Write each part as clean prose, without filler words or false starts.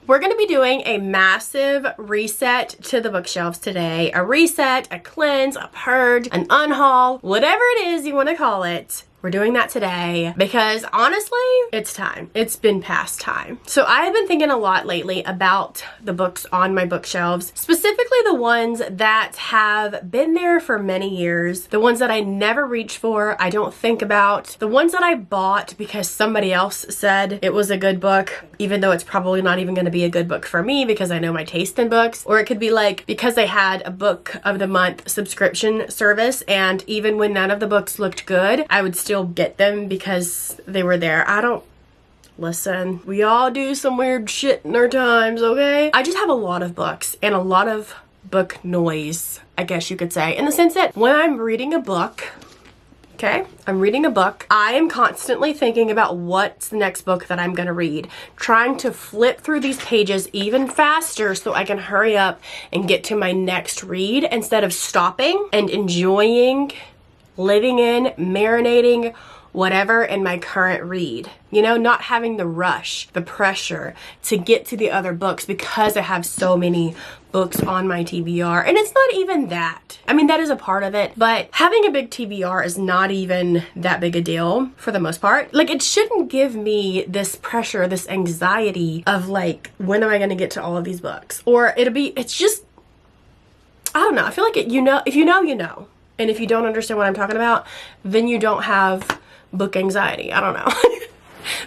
We're going to be doing a massive reset to the bookshelves today. A reset, a cleanse, a purge, an unhaul, whatever it is you want to call it. We're doing that today because honestly, it's time. It's been past time. So I have been thinking a lot lately about the books on my bookshelves, specifically the ones that have been there for many years, the ones that I never reach for, I don't think about, the ones that I bought because somebody else said it was a good book, even though it's probably not even going to be a good book for me because I know my taste in books. Or it could be like because I had a book of the month subscription service, and even when none of the books looked good, I would still get them because they were there. Listen, we all do some weird shit in our times, okay? I just have a lot of books and a lot of book noise, I guess you could say, in the sense that when I'm reading a book, okay, I am constantly thinking about what's the next book that I'm gonna read, trying to flip through these pages even faster so I can hurry up and get to my next read instead of stopping and enjoying, living in, marinating, whatever in my current read. You know, not having the rush, the pressure to get to the other books because I have so many books on my TBR. And it's not even that. I mean, that is a part of it, but having a big TBR is not even that big a deal for the most part. Like, it shouldn't give me this pressure, this anxiety of like, when am I gonna get to all of these books? Or it's just, I don't know. I feel like if you know, you know. And if you don't understand what I'm talking about, then you don't have book anxiety. I don't know.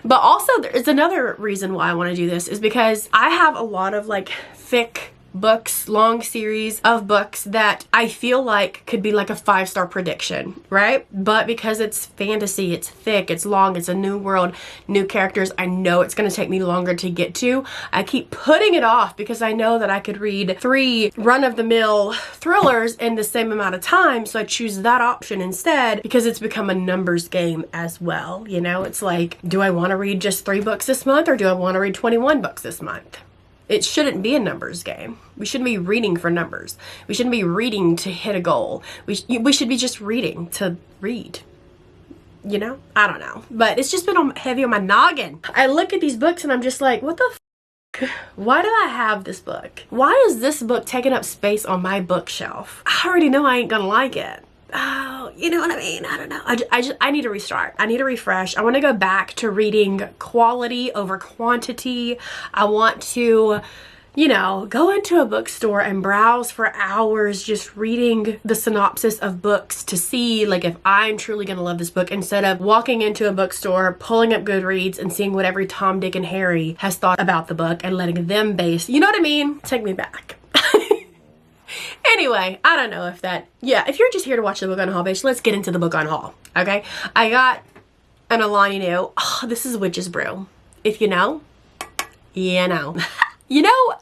But also there's another reason why I want to do this is because I have a lot of like thick books, long series of books that I feel like could be like a 5-star prediction, right? But because it's fantasy, it's thick, it's long, it's a new world, new characters, I know it's going to take me longer to get to. I keep putting it off because I know that I could read 3 run-of-the-mill thrillers in the same amount of time, so I choose that option instead because it's become a numbers game as well. You know, it's like, do I want to read just 3 books this month or do I want to read 21 books this month? It shouldn't be a numbers game. We shouldn't be reading for numbers. We shouldn't be reading to hit a goal. We should be just reading to read. You know? I don't know. But it's just been heavy on my noggin. I look at these books and I'm just like, what the f***? Why do I have this book? Why is this book taking up space on my bookshelf? I already know I ain't gonna like it. Oh, you know what I mean? I don't know. I need to restart. I need to refresh. I want to go back to reading quality over quantity. I want to, you know, go into a bookstore and browse for hours just reading the synopsis of books to see like if I'm truly going to love this book instead of walking into a bookstore, pulling up Goodreads and seeing what every Tom, Dick, and Harry has thought about the book and letting them base, you know what I mean? Take me back. Anyway, I don't know if that, yeah, if you're just here to watch the book on haul, bitch, let's get into the book on haul, okay? I got an Alani Nu. Oh, this is Witch's Brew. If you know, you know. You know,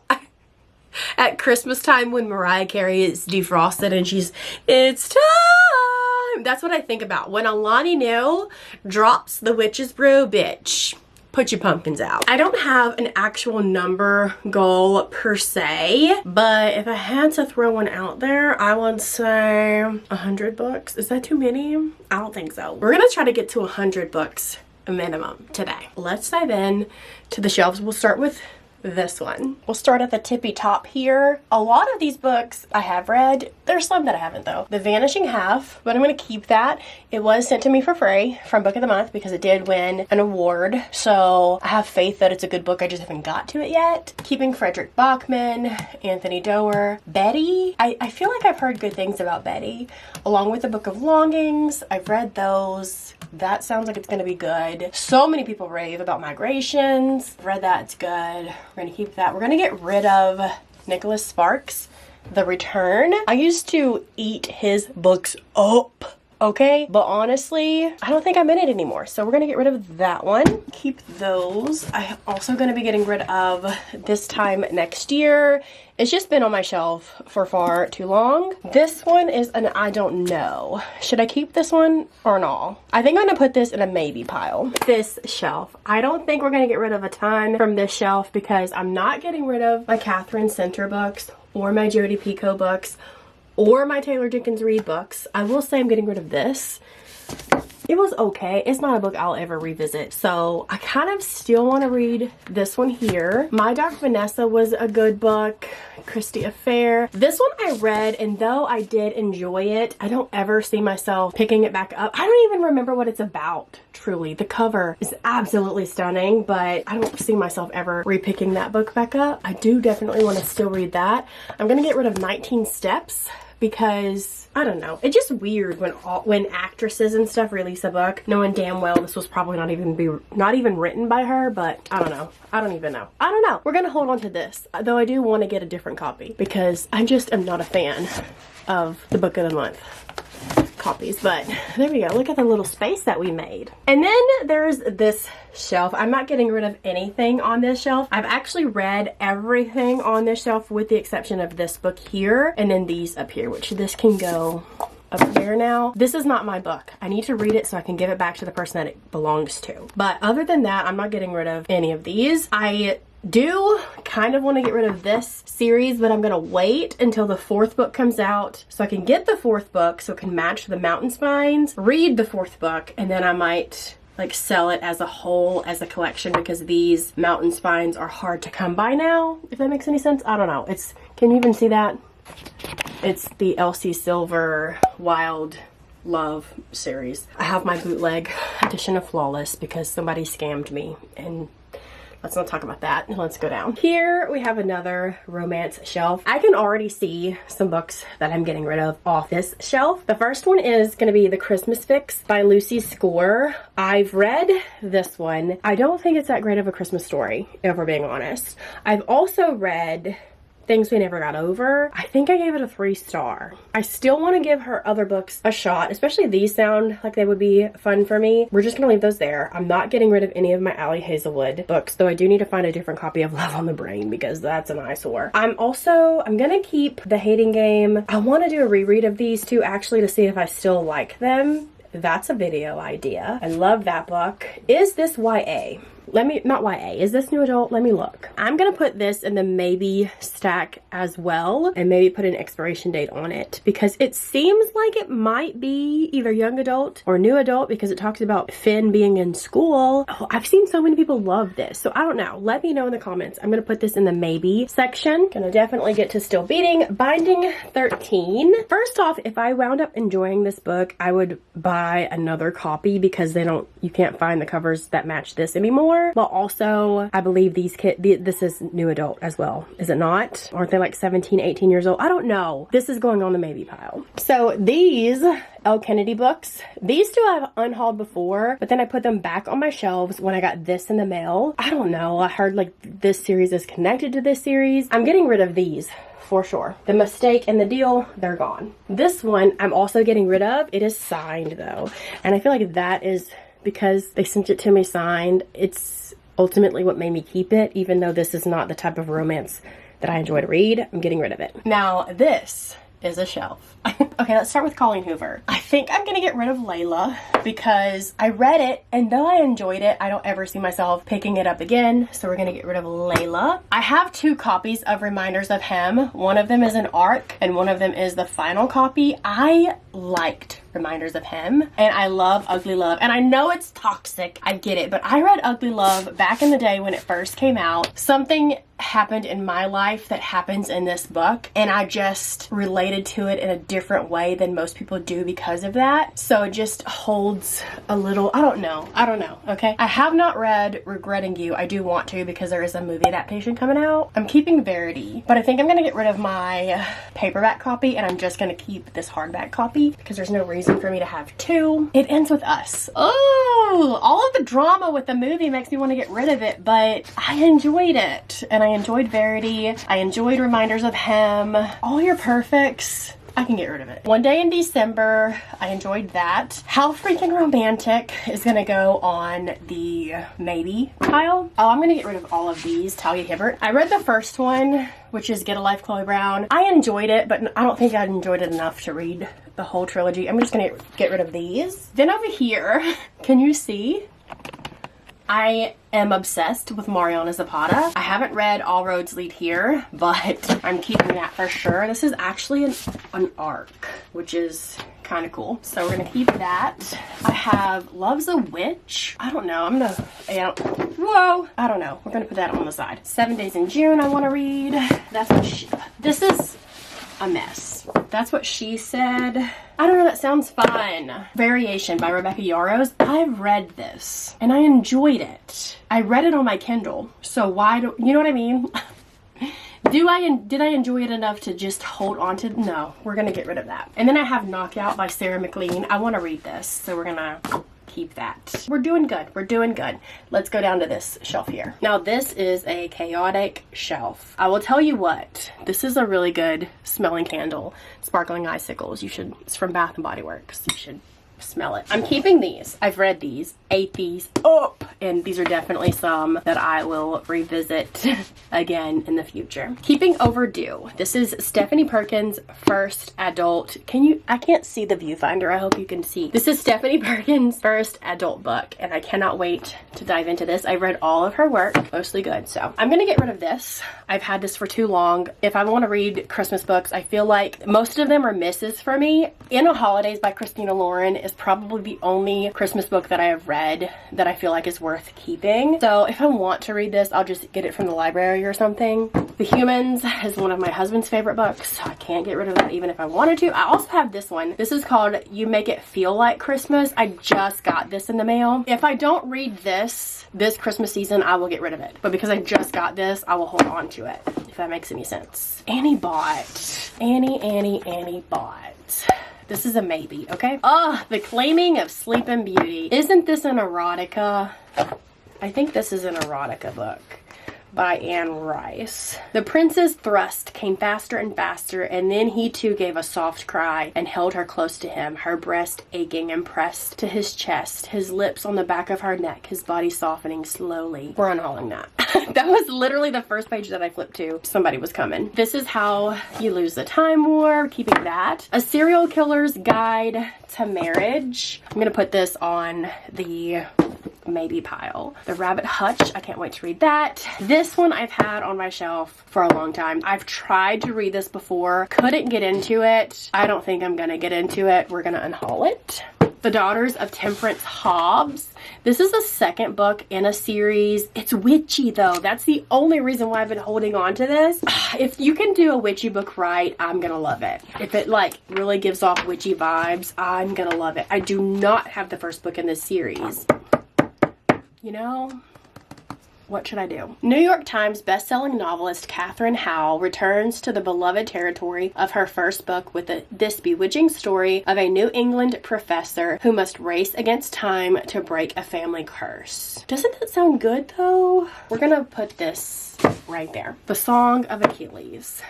at Christmas time when Mariah Carey is defrosted and it's time. That's what I think about. When Alani Nu drops the Witch's Brew, bitch, put your pumpkins out. I don't have an actual number goal per se, but if I had to throw one out there, I would say 100 books. Is that too many? I don't think so. We're gonna try to get to 100 books minimum today. Let's dive in to the shelves. We'll start with this one. We'll start at the tippy top here. A lot of these books I have read. There's some that I haven't though. The Vanishing Half, but I'm gonna keep that. It was sent to me for free from Book of the Month because it did win an award. So I have faith that it's a good book. I just haven't got to it yet. Keeping Frederick Bachman, Anthony Doerr, Betty. I feel like I've heard good things about Betty, along with the Book of Longings. I've read those. That sounds like it's gonna be good. So many people rave about Migrations. Read that, it's good. We're gonna keep that. We're gonna get rid of Nicholas Sparks, The Return. I used to eat his books up, okay? But honestly, I don't think I'm in it anymore. So we're gonna get rid of that one. Keep those. I'm also gonna be getting rid of This Time Next Year. It's just been on my shelf for far too long. This one is an I don't know. Should I keep this one or not? I think I'm gonna put this in a maybe pile. This shelf. I don't think we're gonna get rid of a ton from this shelf because I'm not getting rid of my Catherine Center books or my Jodi Picoult books or my Taylor Dickens Reid books. I will say I'm getting rid of this. It was okay. It's not a book I'll ever revisit. So I kind of still want to read this one here. My Dark Vanessa was a good book. Christie Affair. This one I read, and though I did enjoy it, I don't ever see myself picking it back up. I don't even remember what it's about, truly. The cover is absolutely stunning, but I don't see myself ever repicking that book back up. I do definitely want to still read that. I'm gonna get rid of 19 Steps because I don't know, it's just weird when actresses and stuff release a book knowing damn well this was probably not even written by her, but I don't know. I don't even know. I don't know. We're gonna hold on to this, though I do want to get a different copy because I just am not a fan of the book of the month copies. But there we go. Look at the little space that we made. And then there's this shelf. I'm not getting rid of anything on this shelf. I've actually read everything on this shelf with the exception of this book here and then these up here, which this can go up here now. This is not my book. I need to read it so I can give it back to the person that it belongs to. But other than that, I'm not getting rid of any of these. I do kind of want to get rid of this series, but I'm gonna wait until the 4th book comes out so I can get the 4th book so it can match the mountain spines, read the 4th book, and then I might like sell it as a whole, as a collection, because these mountain spines are hard to come by now, if that makes any sense. I don't know. Can you even see that? It's the LC Silver Wild Love series. I have my bootleg edition of Flawless because somebody scammed me, and let's not talk about that. Let's go down. Here we have another romance shelf. I can already see some books that I'm getting rid of off this shelf. The first one is going to be The Christmas Fix by Lucy Score. I've read this one. I don't think it's that great of a Christmas story, if we're being honest. I've also read Things We Never Got Over. I think I gave it a 3-star. I still want to give her other books a shot, especially these sound like they would be fun for me. We're just gonna leave those there. I'm not getting rid of any of my Allie Hazelwood books, though I do need to find a different copy of Love on the Brain because that's an eyesore. I'm gonna keep The Hating Game. I want to do a reread of these two actually to see if I still like them. That's a video idea. I love that book. Is this YA? Not YA. Is this new adult? Let me look. I'm gonna put this in the maybe stack as well and maybe put an expiration date on it because it seems like it might be either young adult or new adult because it talks about Finn being in school. Oh, I've seen so many people love this, so I don't know. Let me know in the comments. I'm gonna put this in the maybe section. Gonna definitely get to Still Beating. Binding 13. First off, if I wound up enjoying this book, I would buy another copy because you can't find the covers that match this anymore. But also, I believe this is new adult as well. Is it not? Aren't they like 17, 18 years old? I don't know. This is going on the maybe pile. So these L. Kennedy books, these two I've unhauled before, but then I put them back on my shelves when I got this in the mail. I don't know. I heard like this series is connected to this series. I'm getting rid of these for sure. The Mistake and The Deal, they're gone. This one I'm also getting rid of. It is signed though. And I feel like that is because they sent it to me signed. It's ultimately what made me keep it, even though this is not the type of romance that I enjoy to read. I'm getting rid of it. Now this is a shelf. Okay, let's start with Colleen Hoover. I think I'm gonna get rid of Layla because I read it and though I enjoyed it, I don't ever see myself picking it up again. So we're gonna get rid of Layla. I have 2 copies of Reminders of Him. One of them is an ARC and one of them is the final copy. I liked Reminders of Him and I love Ugly Love, and I know it's toxic, I get it, but I read Ugly Love back in the day when it first came out. Something happened in my life that happens in this book and I just related to it in a different way than most people do because of that. So it just holds a little, I don't know, okay? I have not read Regretting You. I do want to because there is a movie adaptation coming out. I'm keeping Verity, but I think I'm gonna get rid of my paperback copy and I'm just gonna keep this hardback copy because there's no reason for me to have 2. It Ends with Us. Oh, all of the drama with the movie makes me want to get rid of it, but I enjoyed it and I enjoyed Verity. I enjoyed Reminders of Him. All Your Perfects. I can get rid of it. One Day in December, I enjoyed that. How Freaking Romantic is gonna go on the maybe pile. Oh, I'm gonna get rid of all of these. Talia Hibbert. I read the first one, which is Get a Life, Chloe Brown. I enjoyed it, but I don't think I enjoyed it enough to read the whole trilogy. I'm just gonna get rid of these. Then over here, can you see? I am obsessed with Mariana Zapata. I haven't read All Roads Lead Here, but I'm keeping that for sure. This is actually an ARC, which is kind of cool. So we're gonna keep that. I have Love's a Witch. I don't know. Whoa. I don't know. We're gonna put that on the side. 7 Days in June I want to read. That's what this is a mess. That's what she said. I don't know, that sounds fun. Variation by Rebecca Yarros. I've read this and I enjoyed it. I read it on my Kindle. So why do, you know what I mean? Did I enjoy it enough to just hold on to? No, we're gonna get rid of that. And then I have Knockout by Sarah McLean. I want to read this, so we're gonna keep that. We're doing good. We're doing good. Let's go down to this shelf here. Now this is a chaotic shelf. I will tell you what, this is a really good smelling candle. Sparkling Icicles. It's from Bath and Body Works. You should smell it. I'm keeping these. I've read these, ate these up, and these are definitely some that I will revisit again in the future. Keeping Overdue. This is Stephanie Perkins' first adult. I can't see the viewfinder. I hope you can see. This is Stephanie Perkins' first adult book, and I cannot wait to dive into this. I read all of her work, mostly good, so I'm gonna get rid of this. I've had this for too long. If I want to read Christmas books, I feel like most of them are misses for me. In a Holidays by Christina Lauren is probably the only Christmas book that I have read that I feel like is worth keeping. So if I want to read this, I'll just get it from the library or something. The Humans is one of my husband's favorite books, so I can't get rid of that even if I wanted to. I also have this one. This is called You Make It Feel Like Christmas. I just got this in the mail. If I don't read this Christmas season, I will get rid of it. But because I just got this, I will hold on to it, if that makes any sense. Annie bought. This is a maybe, okay? Oh, The Claiming of Sleeping Beauty. Isn't this an erotica? I think this is an erotica book by Anne Rice. The prince's thrust came faster and faster, and then he too gave a soft cry and held her close to him, her breast aching and pressed to his chest, his lips on the back of her neck, his body softening slowly. We're unhauling that. That was literally the first page that I flipped to. Somebody was coming. This is How You Lose the Time War. Keeping that. A Serial Killer's Guide to Marriage. I'm gonna put this on the maybe pile. The Rabbit Hutch. I can't wait to read that. This one I've had on my shelf for a long time. I've tried to read this before. Couldn't get into it. I don't think I'm gonna get into it. We're gonna unhaul it. The Daughters of Temperance Hobbs. This is the second book in a series. It's witchy though. That's the only reason why I've been holding on to this. If you can do a witchy book right, I'm gonna love it. If it like really gives off witchy vibes, I'm gonna love it. I do not have the first book in this series. You know, what should I do? New York Times bestselling novelist Katherine Howe returns to the beloved territory of her first book with this bewitching story of a New England professor who must race against time to break a family curse. Doesn't that sound good though? We're gonna put this right there. The Song of Achilles.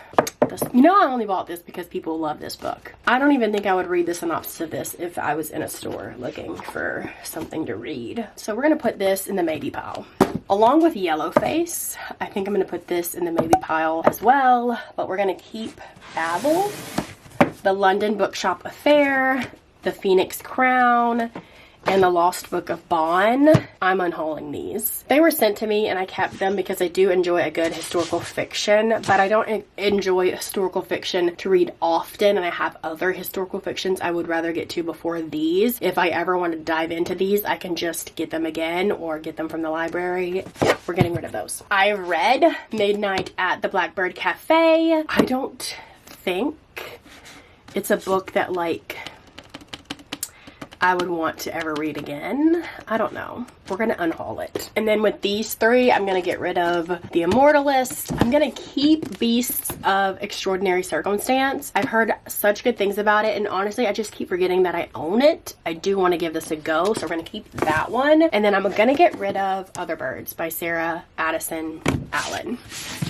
You know, I only bought this because people love this book. I don't even think I would read the synopsis of this if I was in a store looking for something to read. So we're gonna put this in the maybe pile. Along with Yellowface, I think I'm gonna put this in the maybe pile as well, but we're gonna keep Babel, The London Bookshop Affair, The Phoenix Crown, and The Lost Book of Bon. I'm unhauling these. They were sent to me and I kept them because I do enjoy a good historical fiction, but I don't enjoy historical fiction to read often, and I have other historical fictions I would rather get to before these. If I ever want to dive into these, I can just get them again or get them from the library. Yeah, we're getting rid of those. I read Midnight at the Blackbird Cafe. I don't think it's a book that like I would want to ever read again. I don't know. We're gonna unhaul it. And then with these three, I'm gonna get rid of The Immortalist. I'm gonna keep Beasts of Extraordinary Circumstance. I've heard such good things about it, and honestly, I just keep forgetting that I own it. I do want to give this a go, so we're gonna keep that one. And then I'm gonna get rid of Other Birds by Sarah Addison Allen.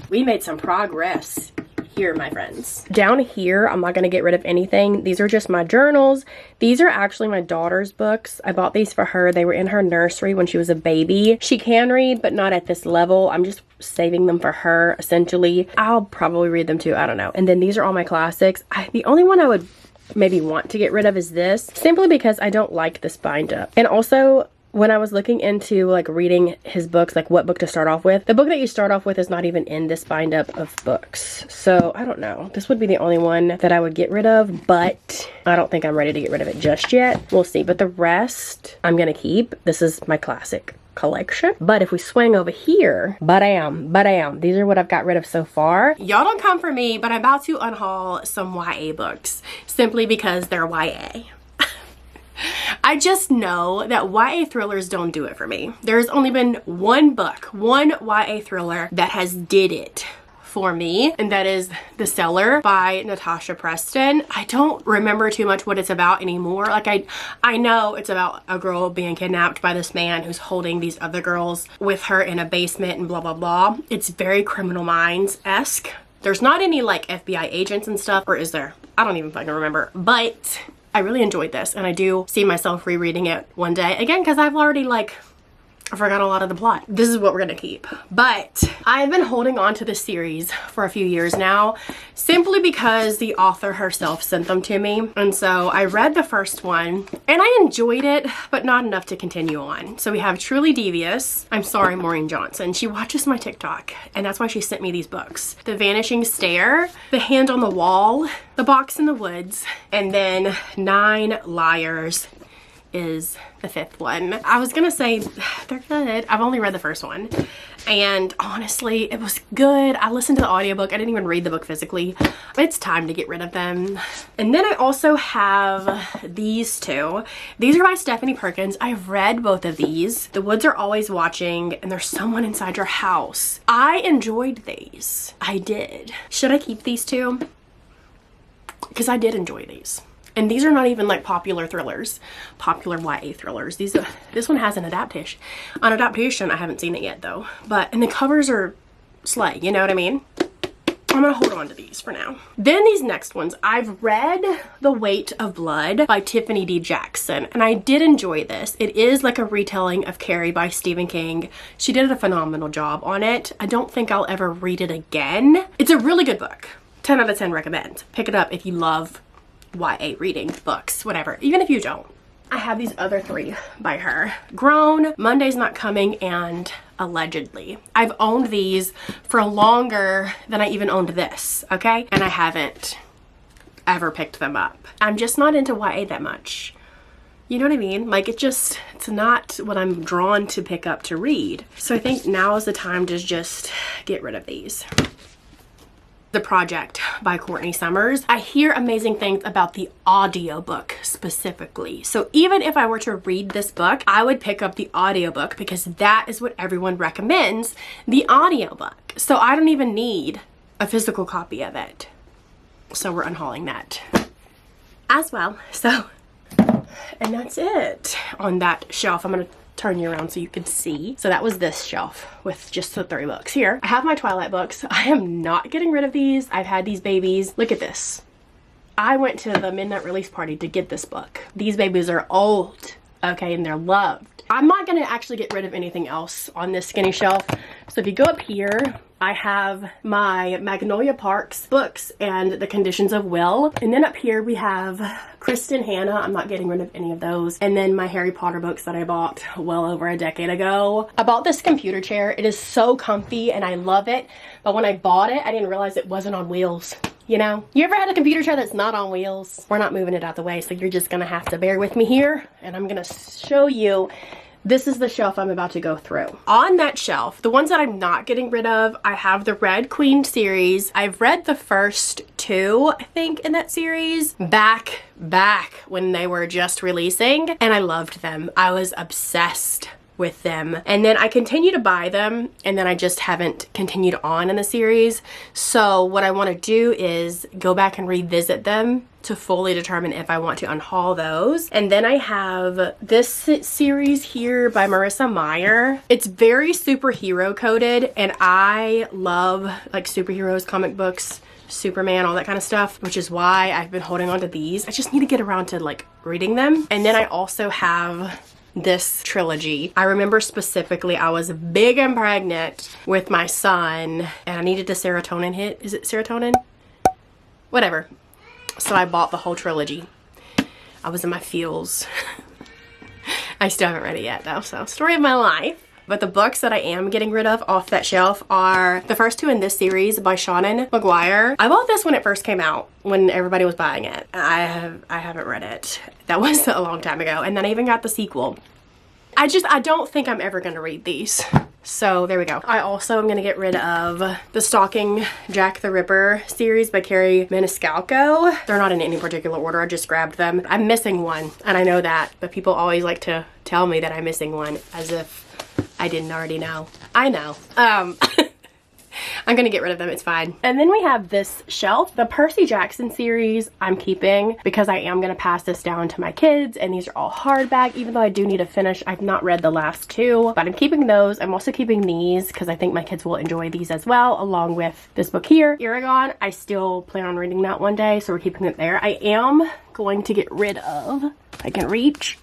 We made some progress here, my friends. Down here, I'm not gonna get rid of anything. These are just my journals. These are actually my daughter's books. I bought these for her. They were in her nursery when she was a baby. She can read, but not at this level. I'm just saving them for her, essentially. I'll probably read them too, I don't know. And then these are all my classics. The only one I would maybe want to get rid of is this, simply because I don't like this bind up. And also, when I was looking into like reading his books, like what book to start off with, the book that you start off with is not even in this bind up of books. So I don't know. This would be the only one that I would get rid of, but I don't think I'm ready to get rid of it just yet. We'll see. But the rest I'm gonna keep. This is my classic collection. But if we swing over here, bam, these are what I've got rid of so far. Y'all don't come for me, but I'm about to unhaul some YA books simply because they're YA. I just know that YA thrillers don't do it for me. There's only been one book, one YA thriller that has did it for me, and that is The Cellar by Natasha Preston. I don't remember too much what it's about anymore. Like I know it's about a girl being kidnapped by this man who's holding these other girls with her in a basement and blah blah blah. It's very Criminal Minds-esque. There's not any like FBI agents and stuff, or is there? I don't even fucking remember. But I really enjoyed this, and I do see myself rereading it one day again because I've already like I forgot a lot of the plot. This is what we're gonna keep. But I've been holding on to this series for a few years now, simply because the author herself sent them to me. And so I read the first one and I enjoyed it, but not enough to continue on. So we have Truly Devious. I'm sorry, Maureen Johnson. She watches my TikTok, and that's why she sent me these books. The Vanishing Stare, The Hand on the Wall, The Box in the Woods, and then 9 Liars is the 5th one. I was gonna say they're good. I've only read the first one, and honestly it was good. I listened to the audiobook. I didn't even read the book physically. It's time to get rid of them. And then I also have these two. These are by Stephanie Perkins. I've read both of these. The Woods Are Always Watching and There's Someone Inside Your House. I enjoyed these. I did. Should I keep these two? Because I did enjoy these. And these are not even like popular thrillers, popular YA thrillers. This one has an adaptation. On adaptation, I haven't seen it yet though. And the covers are slay, you know what I mean? I'm gonna hold on to these for now. Then these next ones, I've read The Weight of Blood by Tiffany D. Jackson, and I did enjoy this. It is like a retelling of Carrie by Stephen King. She did a phenomenal job on it. I don't think I'll ever read it again. It's a really good book. 10 out of 10 recommend. Pick it up if you love YA reading, books, whatever, even if you don't. I have these other 3 by her. Grown, Monday's Not Coming, and Allegedly. I've owned these for longer than I even owned this, okay? And I haven't ever picked them up. I'm just not into YA that much. You know what I mean? Like it's not what I'm drawn to pick up to read. So I think now is the time to just get rid of these. The Project by Courtney Summers. I hear amazing things about the audiobook specifically. So even if I were to read this book, I would pick up the audiobook because that is what everyone recommends, the audiobook. So I don't even need a physical copy of it. So we're unhauling that as well. So, and that's it on that shelf. I'm gonna turn you around so you can see. So that was this shelf with just the 3 books. Here I have my Twilight books. I am not getting rid of these. I've had these babies. Look at this. I went to the midnight release party to get this book. These babies are old, okay, and they're loved. I'm not gonna actually get rid of anything else on this skinny shelf. So if you go up here, I have my Magnolia Parks books and The Conditions of Will. And then up here we have Kristen Hanna. I'm not getting rid of any of those. And then my Harry Potter books that I bought well over a decade ago. I bought this computer chair. It is so comfy and I love it. But when I bought it, I didn't realize it wasn't on wheels. You know, you ever had a computer chair that's not on wheels? We're not moving it out the way, so you're just gonna have to bear with me here. And I'm gonna show you. This is the shelf I'm about to go through. On that shelf, the ones that I'm not getting rid of, I have the Red Queen series. I've read the first 2, I think, in that series back when they were just releasing, and I loved them. I was obsessed with them. And then I continue to buy them, and then I just haven't continued on in the series. So what I want to do is go back and revisit them to fully determine if I want to unhaul those. And then I have this series here by Marissa Meyer. It's very superhero coded, and I love like superheroes, comic books, Superman, all that kind of stuff, which is why I've been holding on to these. I just need to get around to like reading them. And then I also have this trilogy. I remember specifically I was big and pregnant with my son and I needed the serotonin hit. Is it serotonin? Whatever. So I bought the whole trilogy. I was in my feels. I still haven't read it yet though, so story of my life. But the books that I am getting rid of off that shelf are the first two in this series by Seanan McGuire. I bought this when it first came out, when everybody was buying it. I haven't read it. That was a long time ago. And then I even got the sequel. I don't think I'm ever gonna read these. So there we go. I also am gonna get rid of the Stalking Jack the Ripper series by Carrie Maniscalco. They're not in any particular order, I just grabbed them. I'm missing one, and I know that, but people always like to tell me that I'm missing one as if I didn't already know. I know. I'm gonna get rid of them, it's fine. And then we have this shelf, the Percy Jackson series I'm keeping because I am gonna pass this down to my kids, and these are all hardback, even though I do need to finish. I've not read the last two, but I'm keeping those. I'm also keeping these because I think my kids will enjoy these as well, along with this book here, Eragon. I still plan on reading that one day, so we're keeping it there. I am going to get rid of, if I can reach,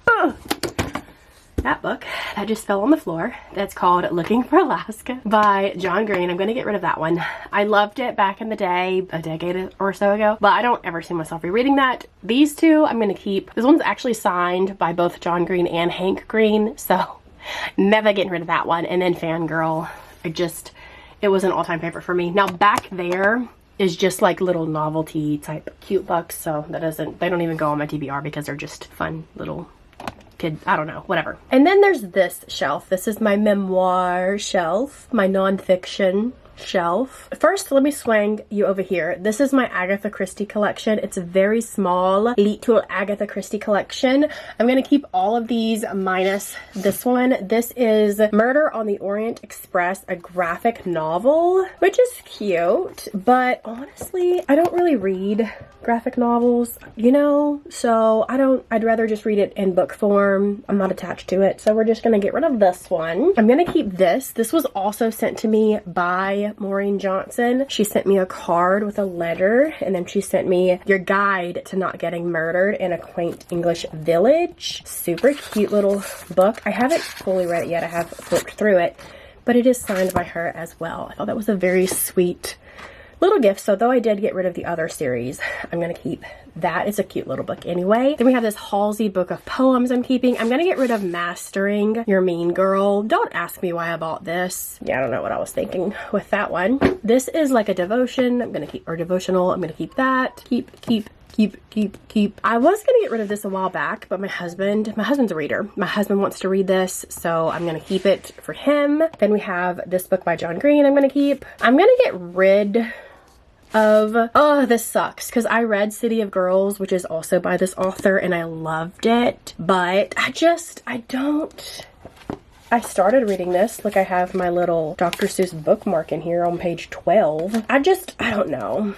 that book that just fell on the floor. That's called Looking for Alaska by John Green. I'm gonna get rid of that one. I loved it back in the day, a decade or so ago, but I don't ever see myself rereading that. These two I'm gonna keep. This one's actually signed by both John Green and Hank Green, so never getting rid of that one. And then Fangirl, it was an all-time favorite for me. Now back there is just like little novelty type cute books, so they don't even go on my TBR because they're just fun little kid, I don't know, whatever. And then there's this shelf. This is my memoir shelf, my nonfiction shelf. First, let me swing you over here. This is my Agatha Christie collection. It's a very small little Agatha Christie collection. I'm gonna keep all of these minus this one. This is Murder on the Orient Express, a graphic novel, which is cute, but honestly, I don't really read graphic novels, you know, so I'd rather just read it in book form. I'm not attached to it, so we're just gonna get rid of this one. I'm gonna keep this. This was also sent to me by Maureen Johnson. She sent me a card with a letter, and then she sent me Your Guide to Not Getting Murdered in a Quaint English Village. Super cute little book. I haven't fully read it yet. I have flipped through it, but it is signed by her as well. I thought that was a very sweet little gift. So though I did get rid of the other series, I'm gonna keep that. It's a cute little book anyway. Then we have this Halsey book of poems I'm keeping. I'm gonna get rid of Mastering Your Mean Girl. Don't ask me why I bought this. Yeah, I don't know what I was thinking with that one. This is like a devotion. I'm gonna keep, or devotional. I'm gonna keep that. Keep. I was gonna get rid of this a while back, but my husband's a reader. My husband wants to read this, so I'm gonna keep it for him. Then we have this book by John Green I'm gonna keep. I'm gonna get rid of, oh, this sucks, because I read City of Girls, which is also by this author, and I loved it, but I started reading this. Look, I have my little Dr. Seuss bookmark in here on page 12. I don't know.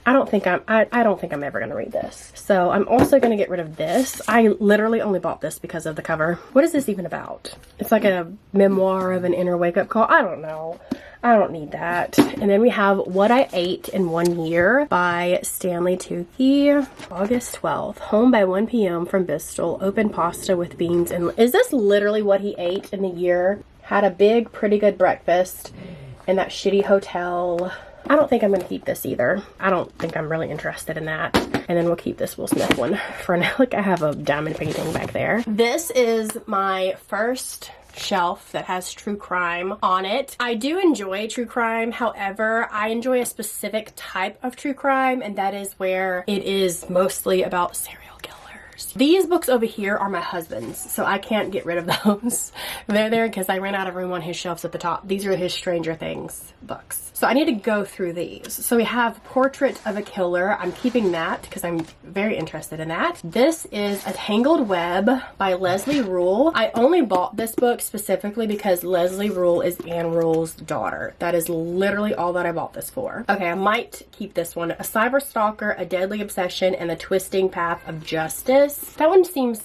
I don't think I'm ever gonna read this. So I'm also gonna get rid of this. I literally only bought this because of the cover. What is this even about? It's like a memoir of an inner wake-up call. I don't know. I don't need that. And then we have What I Ate in 1 Year by Stanley Tucci. August 12th. Home by 1 p.m. from Bristol. Open pasta with beans. And is this literally what he ate in the year? Had a big, pretty good breakfast in that shitty hotel. I don't think I'm going to keep this either. I don't think I'm really interested in that. And then we'll keep this Will Smith one for now. Like, I have a diamond painting back there. This is my first shelf that has true crime on it. I do enjoy true crime. However, I enjoy a specific type of true crime, and that is where it is mostly about serial killers. These books over here are my husband's, so I can't get rid of those. They're there because I ran out of room on his shelves at the top. These are his Stranger Things books. So I need to go through these. So we have Portrait of a Killer. I'm keeping that because I'm very interested in that. This is A Tangled Web by Leslie Rule. I only bought this book specifically because Leslie Rule is Anne Rule's daughter. That is literally all that I bought this for. Okay, I might keep this one. A Cyber Stalker, A Deadly Obsession, and the Twisting Path of Justice. That one seems,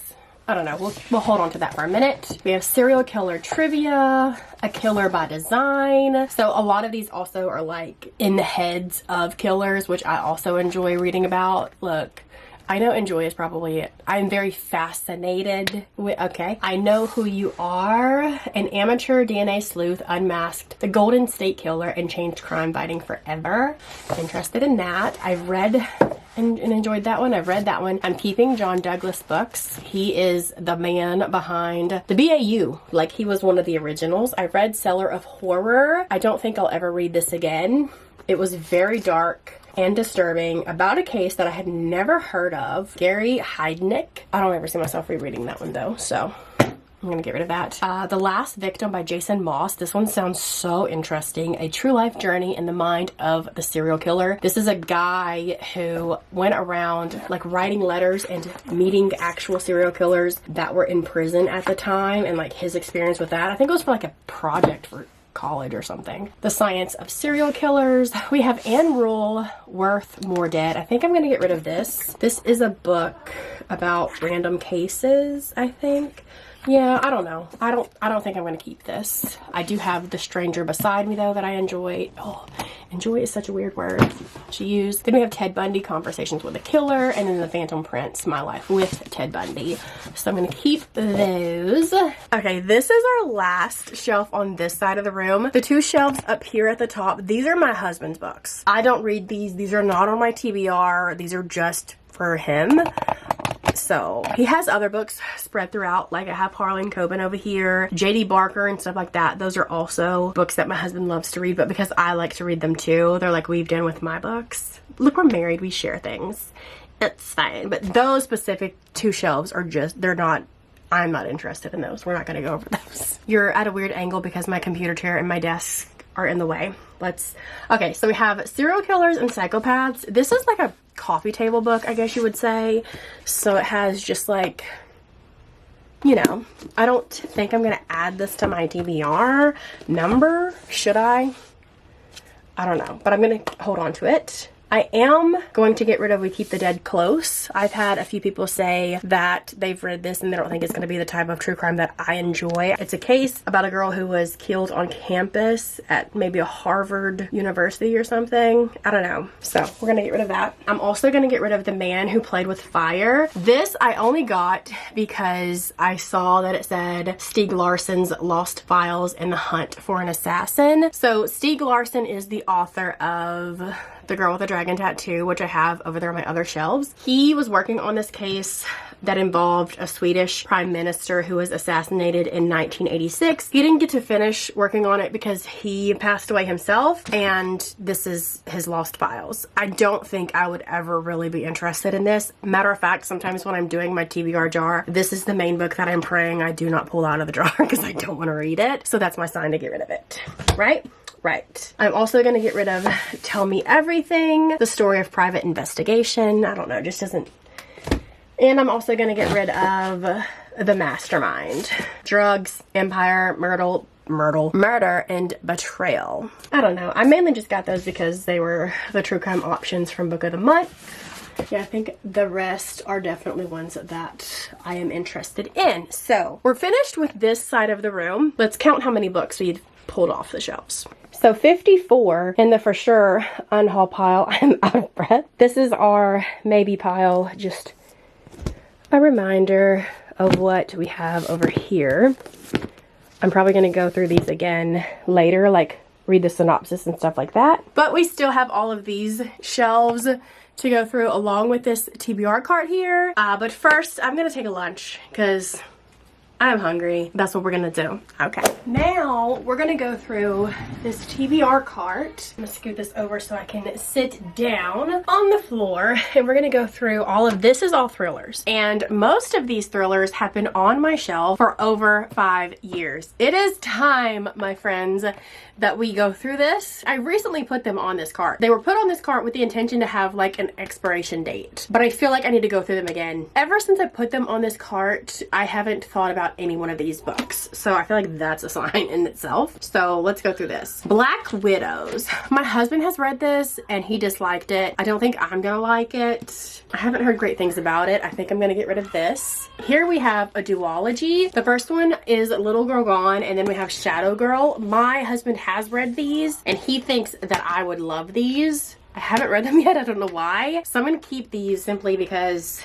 I don't know, we'll hold on to that for a minute. We have Serial Killer Trivia, A Killer by Design. So a lot of these also are like in the heads of killers, which I also enjoy reading about. Look, I know enjoy is probably it. I'm very fascinated with, okay. I Know Who You Are, An Amateur DNA Sleuth Unmasked, The Golden State Killer, and Changed Crime Fighting Forever. Interested in that. I've read and enjoyed that one. I've read that one. I'm keeping John Douglas books. He is the man behind the BAU. Like, he was one of the originals. I read Cellar of Horror. I don't think I'll ever read this again. It was very dark and disturbing about a case that I had never heard of. Gary Heidnick. I don't ever see myself rereading that one though, so I'm gonna get rid of that. The Last Victim by Jason Moss. This one sounds so interesting. A true life journey in the mind of the serial killer. This is a guy who went around like writing letters and meeting actual serial killers that were in prison at the time, and like his experience with that. I think it was for like a project for college or something. The Science of Serial Killers. We have Anne Rule, Worth More Dead. I think I'm gonna get rid of this. This is a book about random cases, I think. Yeah, I don't know. I don't think I'm gonna keep this. I do have The Stranger Beside Me though that I enjoy. Oh, enjoy is such a weird word to use. Then we have Ted Bundy, Conversations with a Killer, and then The Phantom Prince, My Life with Ted Bundy. So I'm gonna keep those. Okay, this is our last shelf on this side of the room. The two shelves up here at the top, these are my husband's books. I don't read these. These are not on my TBR. These are just for him. So he has other books spread throughout, like I have Harlan Coben over here, J.D. Barker and stuff like that. Those are also books that my husband loves to read, but because I like to read them too, they're like weaved in with my books. Look, we're married, we share things. It's fine, but those specific two shelves are just, they're not, I'm not interested in those. We're not gonna go over those. You're at a weird angle because my computer chair and my desk are in the way. Okay, so we have Serial Killers and Psychopaths. This is like a coffee table book, I guess you would say. So it has just like, you know, I don't think I'm gonna add this to my TBR number. Should I? I don't know, but I'm gonna hold on to it. I am going to get rid of We Keep the Dead Close. I've had a few people say that they've read this and they don't think it's going to be the type of true crime that I enjoy. It's a case about a girl who was killed on campus at maybe a Harvard University or something. I don't know. So we're going to get rid of that. I'm also going to get rid of The Man Who Played with Fire. This I only got because I saw that it said Stieg Larsson's Lost Files and the Hunt for an Assassin. So Stieg Larsson is the author of The Girl with the Dragon Tattoo, which I have over there on my other shelves. He was working on this case that involved a Swedish prime minister who was assassinated in 1986. He didn't get to finish working on it because he passed away himself, and this is his Lost Files. I don't think I would ever really be interested in this. Matter of fact, sometimes when I'm doing my TBR jar, this is the main book that I'm praying I do not pull out of the jar because I don't want to read it. So that's my sign to get rid of it, right? Right. I'm also going to get rid of Tell Me Everything, The Story of Private Investigation. I don't know, just doesn't. And I'm also going to get rid of The Mastermind, Drugs, Empire, Murder, and Betrayal. I don't know. I mainly just got those because they were the true crime options from Book of the Month. Yeah, I think the rest are definitely ones that I am interested in. So we're finished with this side of the room. Let's count how many books we've pulled off the shelves. So 54 in the for sure unhaul pile. I'm out of breath. This is our maybe pile. Just a reminder of what we have over here. I'm probably going to go through these again later, like read the synopsis and stuff like that. But we still have all of these shelves to go through along with this TBR cart here. But first, I'm going to take a lunch because I'm hungry. That's what we're gonna do. Okay. Now we're gonna go through this TBR cart. I'm gonna scoot this over so I can sit down on the floor, and we're gonna go through all of this. Is all thrillers, and most of these thrillers have been on my shelf for over 5 years. It is time, my friends, that we go through this. I recently put them on this cart. They were put on this cart with the intention to have like an expiration date, but I feel like I need to go through them again. Ever since I put them on this cart, I haven't thought about any one of these books, so I feel like that's a sign in itself. So let's go through this. Black Widows. My husband has read this and he disliked it. I don't think I'm gonna like it. I haven't heard great things about it. I think I'm gonna get rid of this. Here we have a duology. The first one is Little Girl Gone, and then we have Shadow Girl. My husband has read these and he thinks that I would love these. I haven't read them yet. I don't know why. So I'm gonna keep these simply because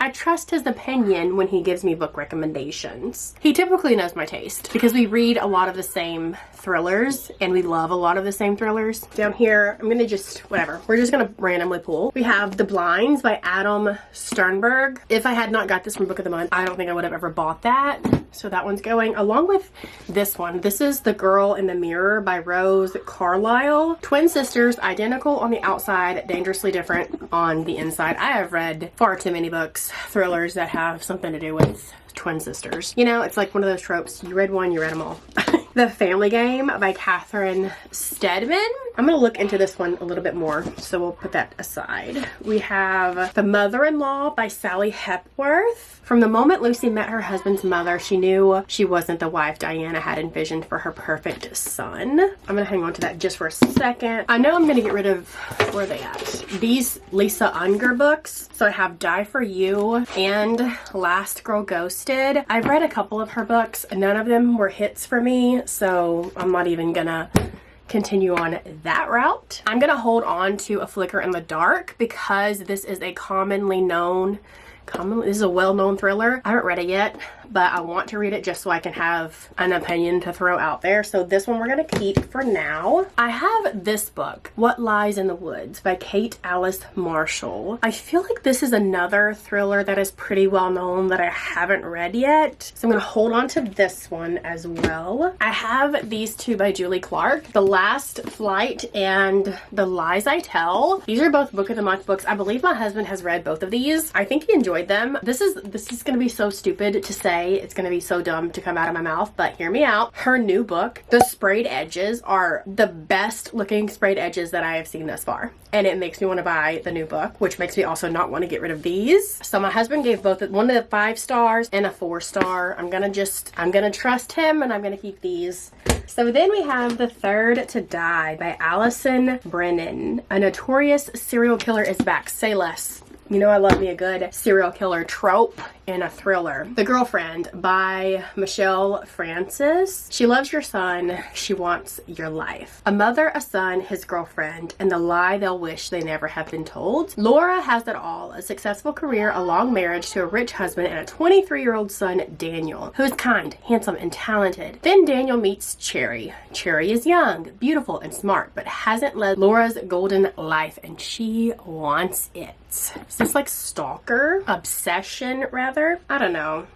I trust his opinion when he gives me book recommendations. He typically knows my taste because we read a lot of the same thrillers and we love a lot of the same thrillers. Down here, I'm gonna just, whatever, we're just gonna randomly pull. We have The Blinds by Adam Sternberg. If I had not got this from Book of the Month, I don't think I would have ever bought that. So that one's going along with this one. This is The Girl in the Mirror by Rose Carlyle. Twin sisters, identical on the outside, dangerously different on the inside. I have read far too many books, thrillers that have something to do with twin sisters. You know, it's like one of those tropes. You read one, you read them all. The Family Game by Catherine Steadman. I'm gonna look into this one a little bit more, so we'll put that aside. We have The Mother-in-Law by Sally Hepworth. From the moment Lucy met her husband's mother, she knew she wasn't the wife Diana had envisioned for her perfect son. I'm gonna hang on to that just for a second. I know I'm gonna get rid of, where are they at? These Lisa Unger books. So I have Die For You and Last Girl Ghosted. I've read a couple of her books, and none of them were hits for me, so I'm not even gonna continue on that route. I'm gonna hold on to A Flicker in the Dark because this is a this is a well-known thriller. I haven't read it yet, but I want to read it just so I can have an opinion to throw out there. So this one we're gonna keep for now. I have this book, What Lies in the Woods by Kate Alice Marshall. I feel like this is another thriller that is pretty well known that I haven't read yet. So I'm gonna hold on to this one as well. I have these two by Julie Clark, The Last Flight and The Lies I Tell. These are both Book of the Month books. I believe my husband has read both of these. I think he enjoyed them. This is gonna be so stupid to say. It's gonna be so dumb to come out of my mouth, but hear me out. Her new book, the sprayed edges are the best looking sprayed edges that I have seen thus far. And it makes me want to buy the new book, which makes me also not want to get rid of these. So my husband gave both one of the 5 stars and a 4-star. I'm gonna trust him and I'm gonna keep these. So then we have The Third to Die by Allison Brennan. A notorious serial killer is back. Say less. You know I love me a good serial killer trope in a thriller. The Girlfriend by Michelle Francis. She loves your son. She wants your life. A mother, a son, his girlfriend, and the lie they'll wish they never have been told. Laura has it all. A successful career, a long marriage to a rich husband, and a 23-year-old son, Daniel, who is kind, handsome, and talented. Then Daniel meets Cherry. Cherry is young, beautiful, and smart, but hasn't led Laura's golden life, and she wants it. Is this like stalker? Obsession, rather? I don't know.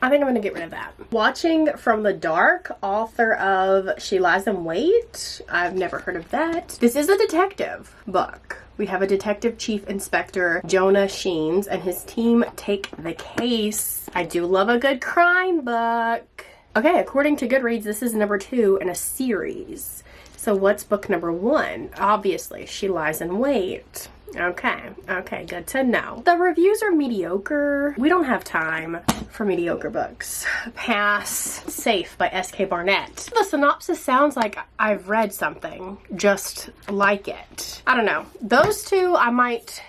I think I'm gonna get rid of that. Watching from the Dark, author of She Lies in Wait. I've never heard of that. This is a detective book. We have a detective chief inspector, Jonah Sheens, and his team take the case. I do love a good crime book. Okay, according to Goodreads, this is number 2 in a series. So what's book number 1? Obviously, She Lies in Wait. Okay, good to know. The reviews are mediocre. We don't have time for mediocre books. Pass. Safe by S.K. Barnett. The synopsis sounds like I've read something just like it. I don't know. These two I might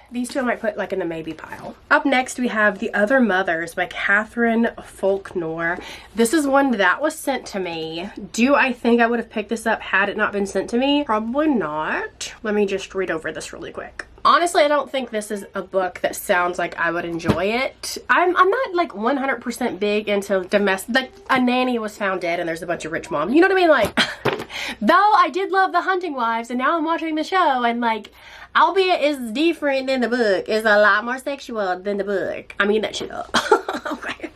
put like in the maybe pile. Up next we have The Other Mothers by Catherine Faulkner. This is one that was sent to me. Do I think I would have picked this up had it not been sent to me? Probably not. Let me just read over this really quick. Honestly, I don't think this is a book that sounds like I would enjoy it. I'm not like 100% big into domestic, like a nanny was found dead and there's a bunch of rich moms. You know what I mean? Like, though I did love The Hunting Wives and now I'm watching the show and like, albeit it's different than the book, it's a lot more sexual than the book. I mean that shit up. Okay.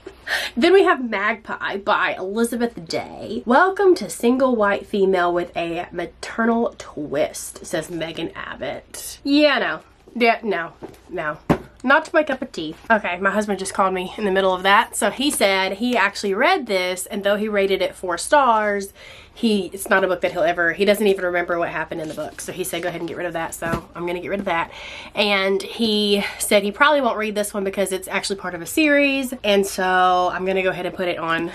Then we have Magpie by Elizabeth Day. Welcome to Single White Female with a Maternal Twist, says Megan Abbott. Yeah, no. Not my cup of tea. Okay, my husband just called me in the middle of that. So he said he actually read this, and though he rated it 4 stars, it's not a book that he doesn't even remember what happened in the book. So he said, go ahead and get rid of that. So I'm gonna get rid of that. And he said he probably won't read this one because it's actually part of a series. And so I'm gonna go ahead and put it on.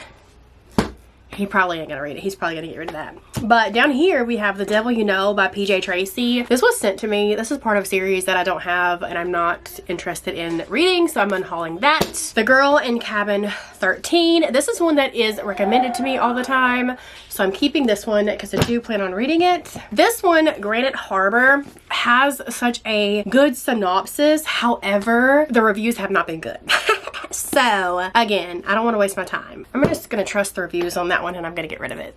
He probably ain't gonna read it. He's probably gonna get rid of that. But down here we have The Devil You Know by PJ Tracy. This was sent to me. This is part of a series that I don't have and I'm not interested in reading, so I'm unhauling that. The Girl in Cabin 13. This is one that is recommended to me all the time, so I'm keeping this one because I do plan on reading it. This one, Granite Harbor, has such a good synopsis. However, the reviews have not been good. So again, I don't want to waste my time. I'm just gonna trust the reviews on that one and I'm gonna get rid of it.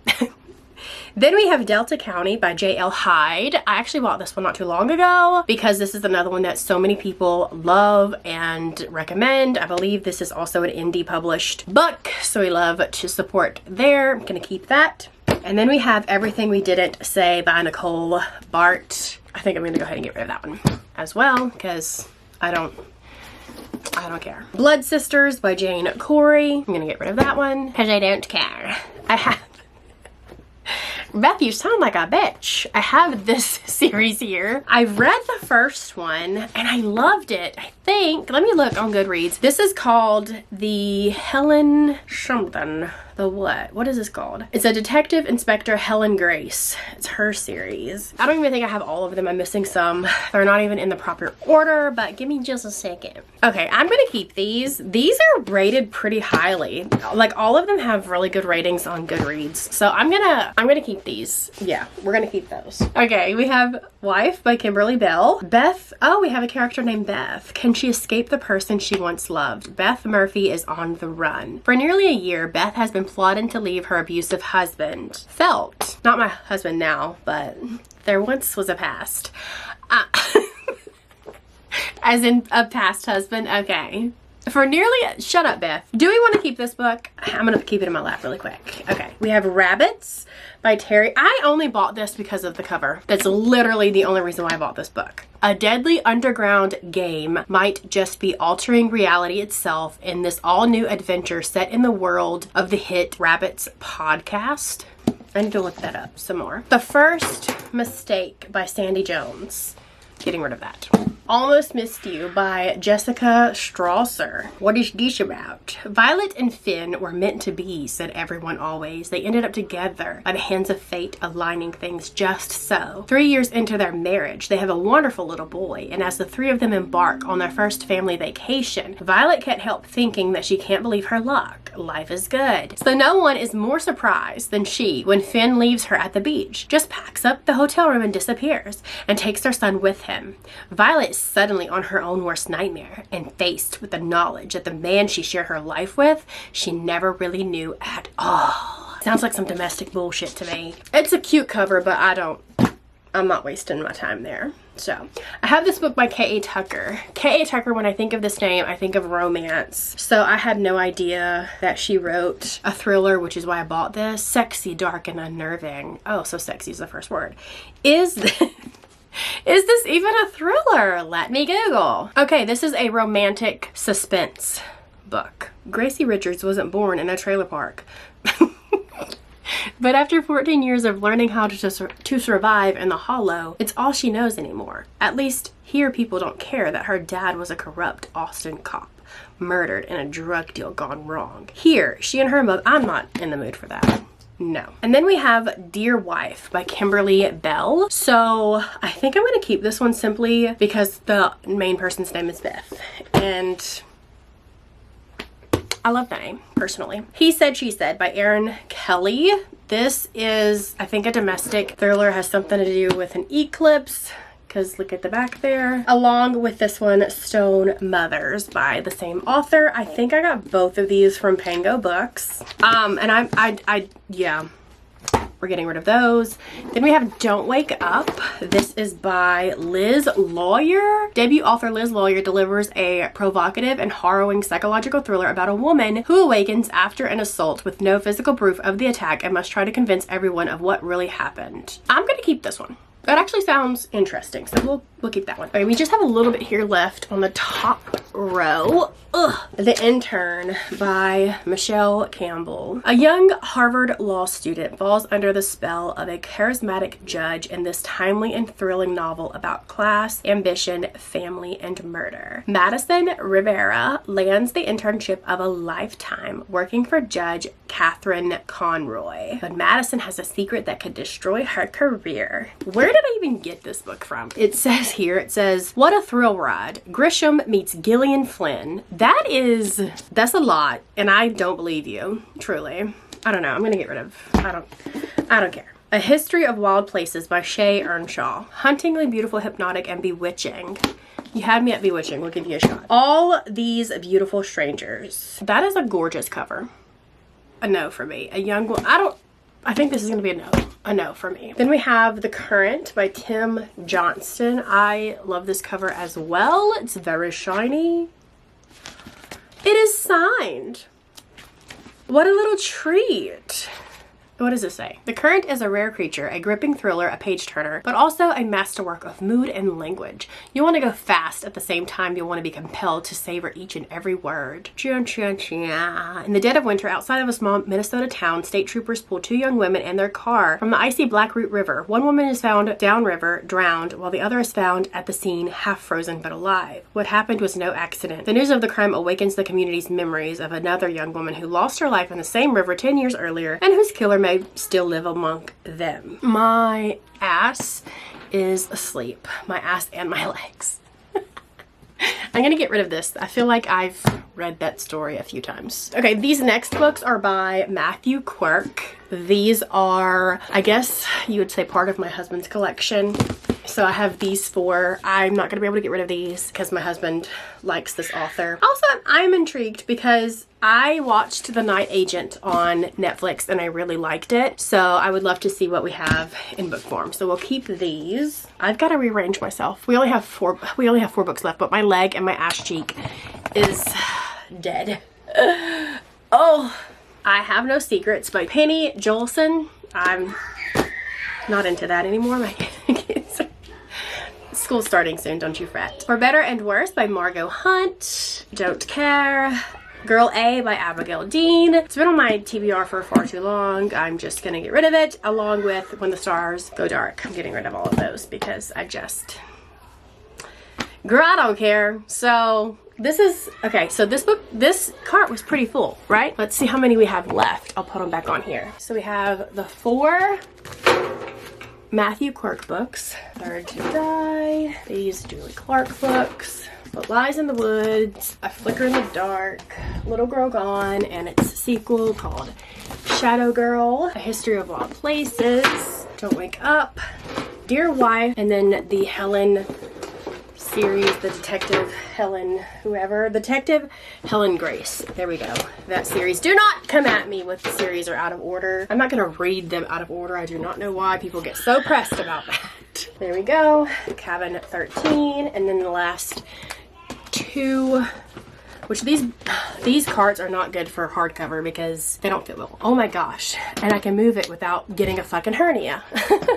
Then we have Delta County by J.L. Hyde. I actually bought this one not too long ago because this is another one that so many people love and recommend. I believe this is also an indie published book, so we love to support there. I'm gonna keep that. And then we have Everything We Didn't Say by Nicole Bart. I think I'm gonna go ahead and get rid of that one as well because I don't care. Blood Sisters by Jane Corey. I'm gonna get rid of that one because I don't care. I have Beth, you sound like a bitch. I have this series here. I've read the first one and I loved it. I think, let me look on Goodreads. This is called the Helen something. The what? What is this called? It's a Detective Inspector Helen Grace. It's her series. I don't even think I have all of them. I'm missing some. They're not even in the proper order, but give me just a second. Okay, I'm gonna keep these. These are rated pretty highly. Like all of them have really good ratings on Goodreads. So I'm gonna keep these. Yeah, we're gonna keep those. Okay, we have Wife by Kimberly Bell. Beth, oh, we have a character named Beth. Can she escape the person she once loved? Beth Murphy is on the run. For nearly a year, Beth has been plotting to leave her abusive husband. Not my husband now, but there once was a past. As in a past husband, okay. For nearly, shut up Beth. Do we want to keep this book? I'm gonna keep it in my lap really quick. Okay, we have Rabbits by Terry. I only bought this because of the cover. That's literally the only reason why I bought this book. A deadly underground game might just be altering reality itself in this all-new adventure set in the world of the hit Rabbits podcast. I need to look that up some more. The First Mistake by Sandy Jones. Getting rid of that. Almost Missed You by Jessica Strasser. What is this about? Violet and Finn were meant to be, said everyone always. They ended up together by the hands of fate aligning things just so. 3 years into their marriage, they have a wonderful little boy, and as the three of them embark on their first family vacation, Violet can't help thinking that she can't believe her luck. Life is good. So no one is more surprised than she when Finn leaves her at the beach, just packs up the hotel room and disappears, and takes their son with him. Violet is suddenly on her own worst nightmare and faced with the knowledge that the man she shared her life with, she never really knew at all. Sounds like some domestic bullshit to me. It's a cute cover, but I'm not wasting my time there. So, I have this book by K.A. Tucker. K.A. Tucker, when I think of this name, I think of romance. So, I had no idea that she wrote a thriller, which is why I bought this. Sexy, dark, and unnerving. Oh, so sexy is the first word. Is this even a thriller? Let me Google. Okay, this is a romantic suspense book. Gracie Richards wasn't born in a trailer park. But after 14 years of learning how to survive in the hollow, it's all she knows anymore. At least here people don't care that her dad was a corrupt Austin cop, murdered in a drug deal gone wrong. Here, she and her mother, I'm not in the mood for that. No. And then we have Dear Wife by Kimberly Bell. So I think I'm going to keep this one simply because the main person's name is Beth. And I love that name, personally. He Said, She Said by Erin Kelly. This is, I think, a domestic thriller. Has something to do with an eclipse, because look at the back there. Along with this one, Stone Mothers by the same author. I think I got both of these from Pango Books. And yeah. We're getting rid of those. Then we have Don't Wake Up. This is by Liz Lawyer. Debut author Liz Lawyer delivers a provocative and harrowing psychological thriller about a woman who awakens after an assault with no physical proof of the attack and must try to convince everyone of what really happened. I'm gonna keep this one. That actually sounds interesting, so we'll keep that one. Okay, we just have a little bit here left on the top row. The Intern by Michelle Campbell. A young Harvard law student falls under the spell of a charismatic judge in this timely and thrilling novel about class, ambition, family, and murder. Madison Rivera lands the internship of a lifetime working for Judge Catherine Conroy. But Madison has a secret that could destroy her career. Where did I even get this book from? It says here, what a thrill ride. Grisham meets Gillian Flynn. That's a lot, and I don't believe you, truly. I don't know, I'm gonna get rid of, I don't care. A History of Wild Places by Shay Earnshaw. Hauntingly beautiful, hypnotic, and bewitching. You had me at bewitching. We'll give you a shot. All These Beautiful Strangers. That is a gorgeous cover. A no for me. A young one. I think this is going to be a no. A no for me. Then we have The Current by Tim Johnston. I love this cover as well. It's very shiny. It is signed. What a little treat. What does it say? The Current is a rare creature, a gripping thriller, a page-turner, but also a masterwork of mood and language. You want to go fast at the same time you want to be compelled to savor each and every word. In the dead of winter, outside of a small Minnesota town, state troopers pull 2 young women and their car from the icy Black Root River. One woman is found downriver, drowned, while the other is found at the scene, half frozen but alive. What happened was no accident. The news of the crime awakens the community's memories of another young woman who lost her life in the same river 10 years earlier and whose killer may still live among them. My ass is asleep. My ass and my legs. I'm gonna get rid of this. I feel like I've read that story a few times. Okay, these next books are by Matthew Quirk. These are, I guess you would say, part of my husband's collection. So I have these 4. I'm not gonna be able to get rid of these because my husband likes this author. Also, I'm intrigued because I watched The Night Agent on Netflix and I really liked it. So I would love to see what we have in book form. So we'll keep these. I've got to rearrange myself. We only have 4 books left, but my leg and my ass cheek is dead. Oh, I Have No Secrets by Penny Jolson. I'm not into that anymore. My kids are... School's starting soon, don't you fret. For Better and Worse by Margot Hunt. Don't Care. Girl A by Abigail Dean. It's been on my TBR for far too long. I'm just gonna get rid of it, along with When the Stars Go Dark. I'm getting rid of all of those because I just... Girl, I don't care. So this is... Okay, so this cart was pretty full, right? Let's see how many we have left. I'll put them back on here. So we have the 4... Matthew Quirk books. Third to Die. These Julie Clark books. What Lies in the Woods. A Flicker in the Dark. Little Girl Gone. And its sequel called Shadow Girl. A History of Wild Places. Don't Wake Up. Dear Wife. And then the Helen series, the Detective Helen whoever. Detective Helen Grace. There we go. That series. Do not come at me with the series are out of order. I'm not going to read them out of order. I do not know why people get so pressed about that. There we go. Cabin 13. And then the last 2, which these cards are not good for hardcover because they don't fit well. Oh my gosh. And I can move it without getting a fucking hernia.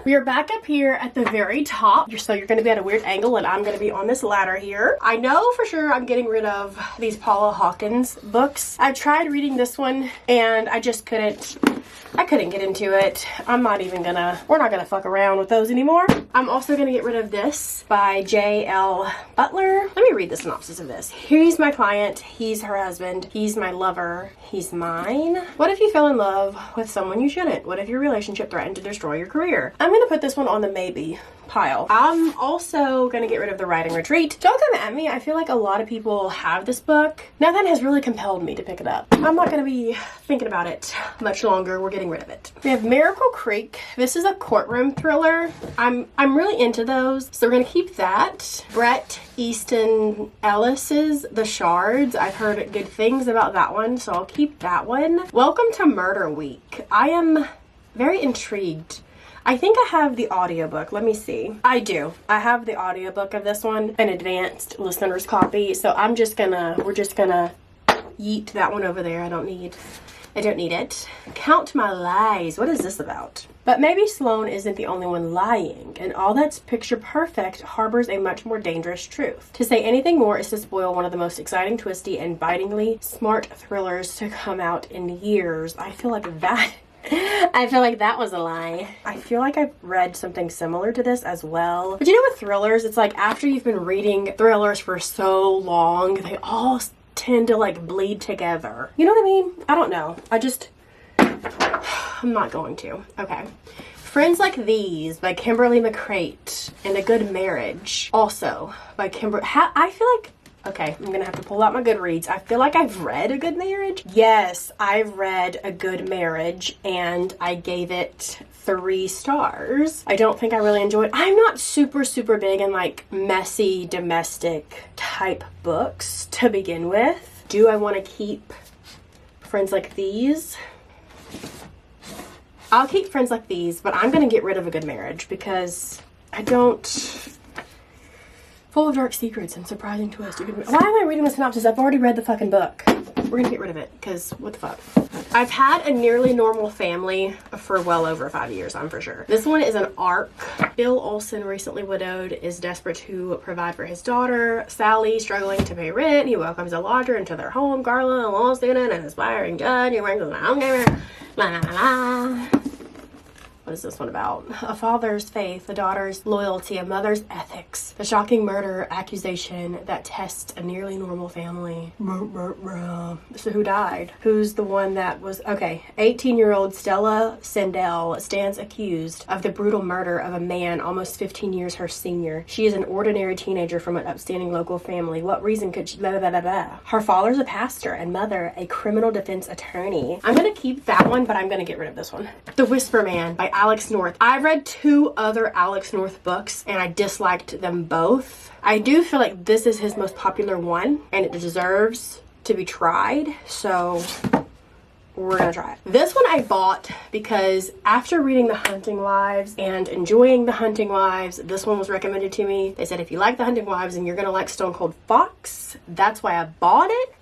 We are back up here at the very top. So you're going to be at a weird angle and I'm going to be on this ladder here. I know for sure I'm getting rid of these Paula Hawkins books. I tried reading this one and I just couldn't get into it. I'm not even we're not gonna fuck around with those anymore. I'm also gonna get rid of this by J.L. Butler. Let me read the synopsis of this. He's my client, he's her husband, he's my lover, he's mine. What if you fell in love with someone you shouldn't? What if your relationship threatened to destroy your career? I'm gonna put this one on the maybe pile. I'm also gonna get rid of The Writing Retreat. Don't come at me. I feel like a lot of people have this book. Nothing has really compelled me to pick it up. I'm not gonna be thinking about it much longer. We're getting rid of it. We have Miracle Creek. This is a courtroom thriller. I'm really into those, so we're gonna keep that. Bret Easton Ellis's The Shards. I've heard good things about that one, so I'll keep that one. Welcome to Murder Week. I am very intrigued. I think I have the audiobook. Let me see. I do. I have the audiobook of this one, an advanced listener's copy. So we're just gonna yeet that one over there. I don't need it. Count My Lies. What is this about? But maybe Sloane isn't the only one lying, and all that's picture perfect harbors a much more dangerous truth. To say anything more is to spoil one of the most exciting, twisty, and bitingly smart thrillers to come out in years. I feel like that was a lie. I feel like I've read something similar to this as well. But you know with thrillers, it's like after you've been reading thrillers for so long, they all tend to like bleed together. You know what I mean? I don't know. I'm not going to. Okay. Friends Like These by Kimberly McCreight and A Good Marriage also by Kimberly. I feel like Okay, I'm gonna have to pull out my Goodreads. I feel like I've read A Good Marriage. Yes, I've read A Good Marriage and I gave it 3 stars. I don't think I really enjoyed it. I'm not super big in like messy domestic type books to begin with. Do I want to keep Friends Like These? I'll keep Friends Like These, but I'm gonna get rid of A Good Marriage because I don't... Full of dark secrets and surprising twists. Why am I reading the synopsis? I've already read the fucking book. We're gonna get rid of it, because what the fuck. I've had a nearly normal family for well over 5 years, I'm for sure. This one is an arc. Bill Olsen, recently widowed, is desperate to provide for his daughter. Sally, struggling to pay rent. He welcomes a lodger into their home. Garland, a law student, an aspiring judge. He ranks with a home gamer. La la la la. What is this one about? A father's faith, a daughter's loyalty, a mother's ethics, the shocking murder accusation that tests a nearly normal family. So who died? Who's the one that was... Okay, 18-year-old Stella Sendell stands accused of the brutal murder of a man almost 15 years her senior. She is an ordinary teenager from an upstanding local family. What reason could she... Blah, blah, blah, blah. Her father's a pastor and mother a criminal defense attorney. I'm gonna keep that one, but I'm gonna get rid of this one. The Whisper Man by Alex North. I've read 2 other Alex North books and I disliked them both. I do feel like this is his most popular one and it deserves to be tried, so we're gonna try it. This one I bought because after reading The Hunting Wives and enjoying The Hunting Wives, this one was recommended to me. They said if you like The Hunting Wives and you're gonna like Stone Cold Fox, that's why I bought it.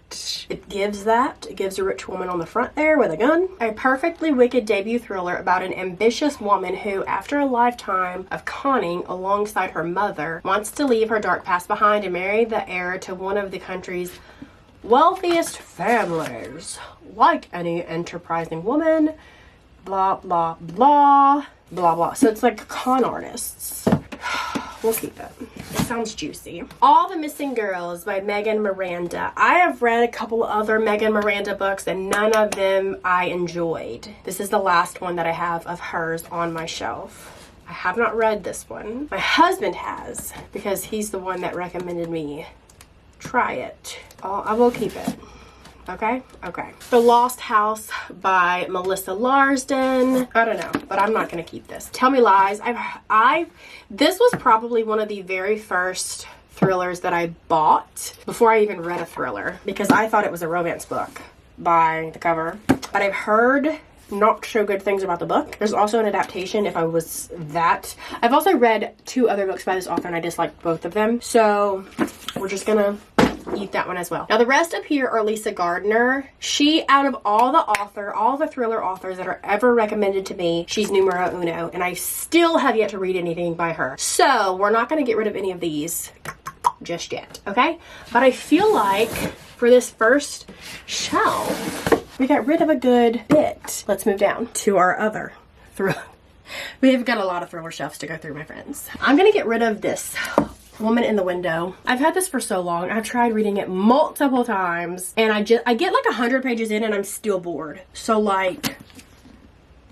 It gives that. It gives a rich woman on the front there with a gun. A perfectly wicked debut thriller about an ambitious woman who, after a lifetime of conning alongside her mother, wants to leave her dark past behind and marry the heir to one of the country's wealthiest families. Like any enterprising woman, blah, blah, blah, blah, blah. So it's like con artists. We'll keep it. It sounds juicy. All the Missing Girls by Megan Miranda. I have read a couple other Megan Miranda books and none of them I enjoyed. This is the last one that I have of hers on my shelf. I have not read this one. My husband has because he's the one that recommended me try it. I will keep it. Okay? Okay. The Lost House by Melissa Larsden. I don't know, but I'm not gonna keep this. Tell Me Lies. This was probably one of the very first thrillers that I bought before I even read a thriller because I thought it was a romance book by the cover. But I've heard not so good things about the book. There's also an adaptation if I was that. I've also read 2 other books by this author and I disliked both of them. So we're just gonna eat that one as well. Now the rest up here are Lisa Gardner. She, out of all the thriller authors that are ever recommended to me, she's numero uno, and I still have yet to read anything by her. So we're not going to get rid of any of these just yet, okay? But I feel like for this first shelf, we got rid of a good bit. Let's move down to our other thriller. We've got a lot of thriller shelves to go through, my friends. I'm going to get rid of this Woman in the Window. I've had this for so long. I've tried reading it multiple times and I get like 100 pages in and I'm still bored. So like,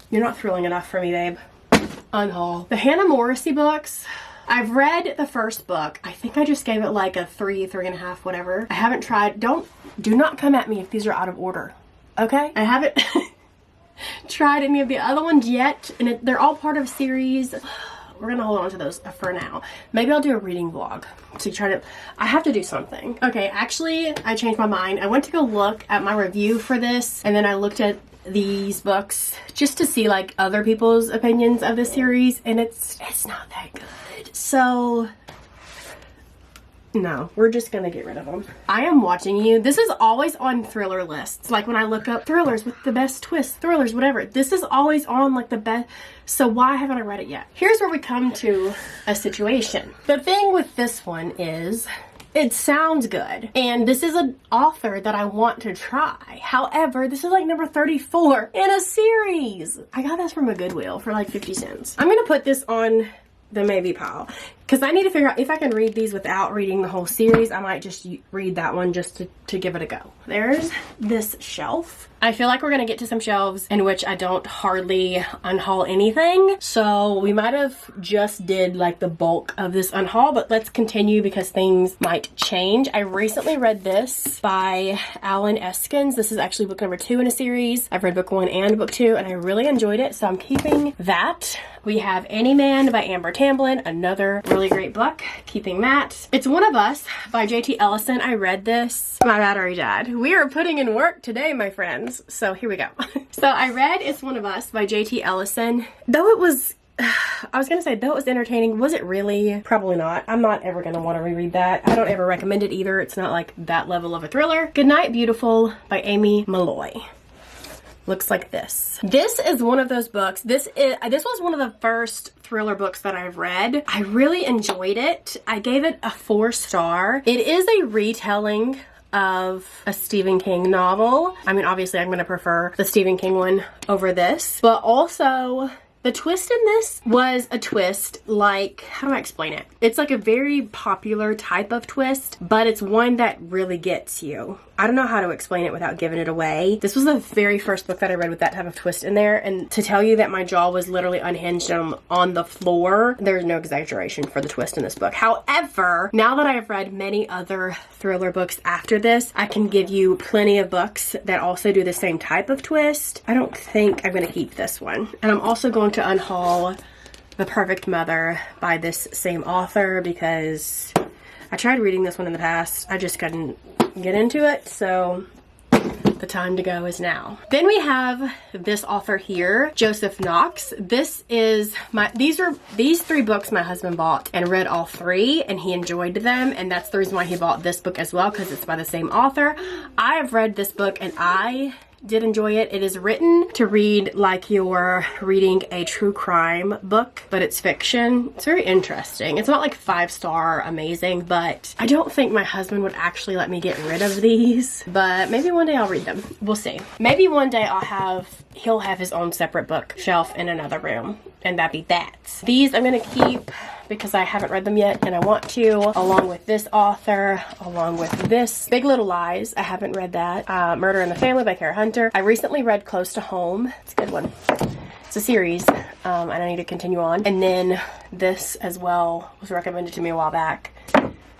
you're not thrilling enough for me, babe. Unhaul. The Hannah Morrissey books. I've read the first book. I think I just gave it like a 3.5, whatever. I haven't tried. Do not come at me if these are out of order. Okay? I haven't tried any of the other ones yet and they're all part of a series. We're gonna hold on to those for now. Maybe I'll do a reading vlog to I have to do something. Okay, actually, I changed my mind. I went to go look at my review for this, and then I looked at these books just to see like other people's opinions of the series, and it's not that good. So no, we're just gonna get rid of them. I Am Watching You. This is always on thriller lists. Like when I look up thrillers with the best twists, thrillers, whatever. This is always on like the best. So why haven't I read it yet? Here's where we come to a situation. The thing with this one is it sounds good. And this is an author that I want to try. However, this is like number 34 in a series. I got this from a Goodwill for like 50 cents. I'm gonna put this on the maybe pile. because I need to figure out if I can read these without reading the whole series. I might just read that one just to give it a go. There's this shelf. I feel like we're gonna get to some shelves in which I don't hardly unhaul anything. So we might have just did like the bulk of this unhaul, but let's continue because things might change. I recently read this by Alan Eskins. This is actually book number 2 in a series. I've read book 1 and book 2 and I really enjoyed it. So I'm keeping that. We have Any Man by Amber Tamblyn, another really great book. Keeping that. It's One of Us by J.T. Ellison. I read this. My battery died. We are putting in work today, my friends. So here we go. So I read It's One of Us by J.T. Ellison. Though it was, I was gonna say, though it was entertaining, was it really? Probably not. I'm not ever gonna want to reread that. I don't ever recommend it either. It's not like that level of a thriller. Goodnight Beautiful by Amy Malloy. Looks like this. This is one of those books. This was one of the first thriller books that I've read. I really enjoyed it. I gave it a 4-star. It is a retelling of a Stephen King novel. I mean, obviously I'm going to prefer the Stephen King one over this, but also the twist in this was a twist like, how do I explain it? It's like a very popular type of twist, but it's one that really gets you. I don't know how to explain it without giving it away. This was the very first book that I read with that type of twist in there, and to tell you that my jaw was literally unhinged on the floor, there's no exaggeration for the twist in this book. However, now that I've read many other thriller books after this, I can give you plenty of books that also do the same type of twist. I don't think I'm gonna keep this one. And I'm also going to unhaul The Perfect Mother by this same author because I tried reading this one in the past. I just couldn't get into it, so the time to go is now. Then we have this author here, Joseph Knox. This is these 3 books my husband bought and read all 3 and he enjoyed them, and that's the reason why he bought this book as well, because it's by the same author. I have read this book and I did enjoy it. It is written to read like you're reading a true crime book, but it's fiction. It's very interesting. It's not like 5-star amazing, but I don't think my husband would actually let me get rid of these, but maybe one day I'll read them. We'll see. Maybe one day he'll have his own separate bookshelf in another room, and that'd be that. These I'm gonna keep because I haven't read them yet and I want to, along with this author, along with this Big Little Lies. I haven't read that. Murder in the Family by Kara Hunter. I recently read Close to Home. It's a good one. It's a series and I need to continue on. And then this as well was recommended to me a while back.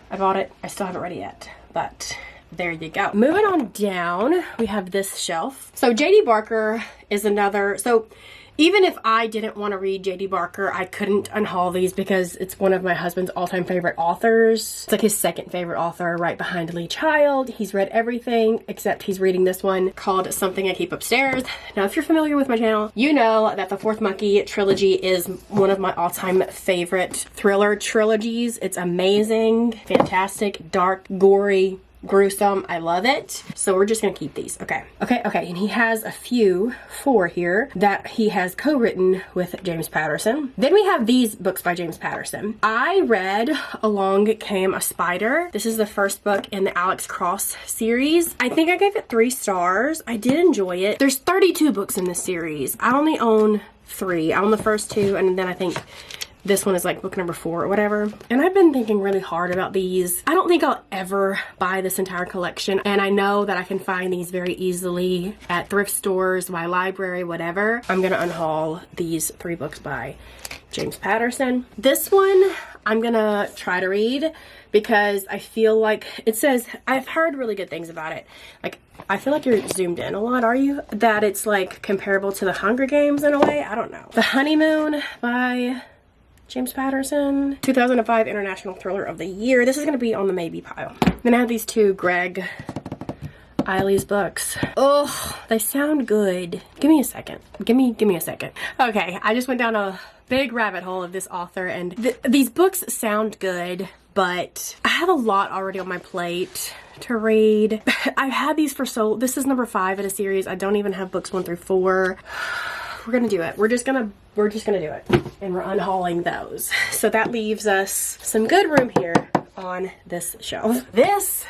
I bought it. I still haven't read it yet, but there you go. Moving on down, we have this shelf. So J.D. Barker is another, so even if I didn't want to read J.D. Barker, I couldn't unhaul these because it's one of my husband's all-time favorite authors. It's like his second favorite author, right behind Lee Child. He's read everything except he's reading this one called Something I Keep Upstairs. Now, if you're familiar with my channel, you know that the Fourth Monkey trilogy is one of my all-time favorite thriller trilogies. It's amazing, fantastic, dark, gory, gruesome. I love it. So we're just gonna keep these. Okay. And he has a few, 4 here, that he has co-written with James Patterson. Then we have these books by James Patterson. I read Along Came a Spider. This is the first book in the Alex Cross series. I think I gave it 3 stars. I did enjoy it. There's 32 books in this series. I only own 3. I own the first 2, and then I think this one is like book number 4 or whatever. And I've been thinking really hard about these. I don't think I'll ever buy this entire collection. And I know that I can find these very easily at thrift stores, my library, whatever. I'm gonna unhaul these 3 books by James Patterson. This one I'm gonna try to read because I feel like it says, I've heard really good things about it. Like, I feel like you're zoomed in a lot, are you? That it's like comparable to the Hunger Games in a way. I don't know. The Honeymoon by James Patterson, 2005 International Thriller of the Year. This is going to be on the maybe pile. Then I have these 2 Greg Eiley's books. Oh, they sound good. Give me a second. Give me a second. Okay, I just went down a big rabbit hole of this author, and these books sound good, but I have a lot already on my plate to read. I've had these for this is number 5 in a series. I don't even have books 1 through 4. We're gonna do it. We're just gonna do it. And we're unhauling those. So that leaves us some good room here on this shelf. This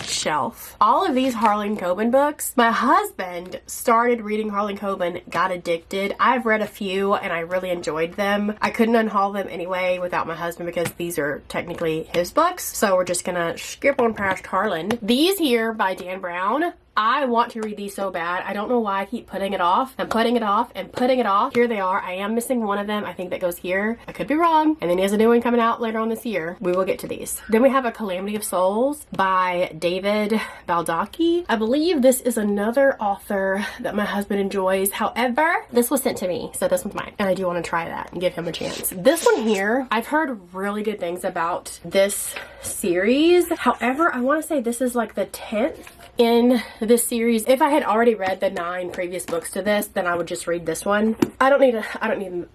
bookshelf. All of these Harlan Coben books. My husband started reading Harlan Coben, got addicted. I've read a few and I really enjoyed them. I couldn't unhaul them anyway without my husband because these are technically his books. So we're just gonna skip on past Harlan. These here by Dan Brown. I want to read these so bad. I don't know why I keep putting it off and putting it off and putting it off. Here they are. I am missing one of them. I think that goes here. I could be wrong. And then he has a new one coming out later on this year. We will get to these. Then we have A Calamity of Souls by David Baldacci. I believe this is another author that my husband enjoys. However, this was sent to me, so this one's mine. And I do want to try that and give him a chance. This one here, I've heard really good things about this series. However, I want to say this is like the 10th in this series. If I had already read the 9 previous books to this, then I would just read this one. I don't need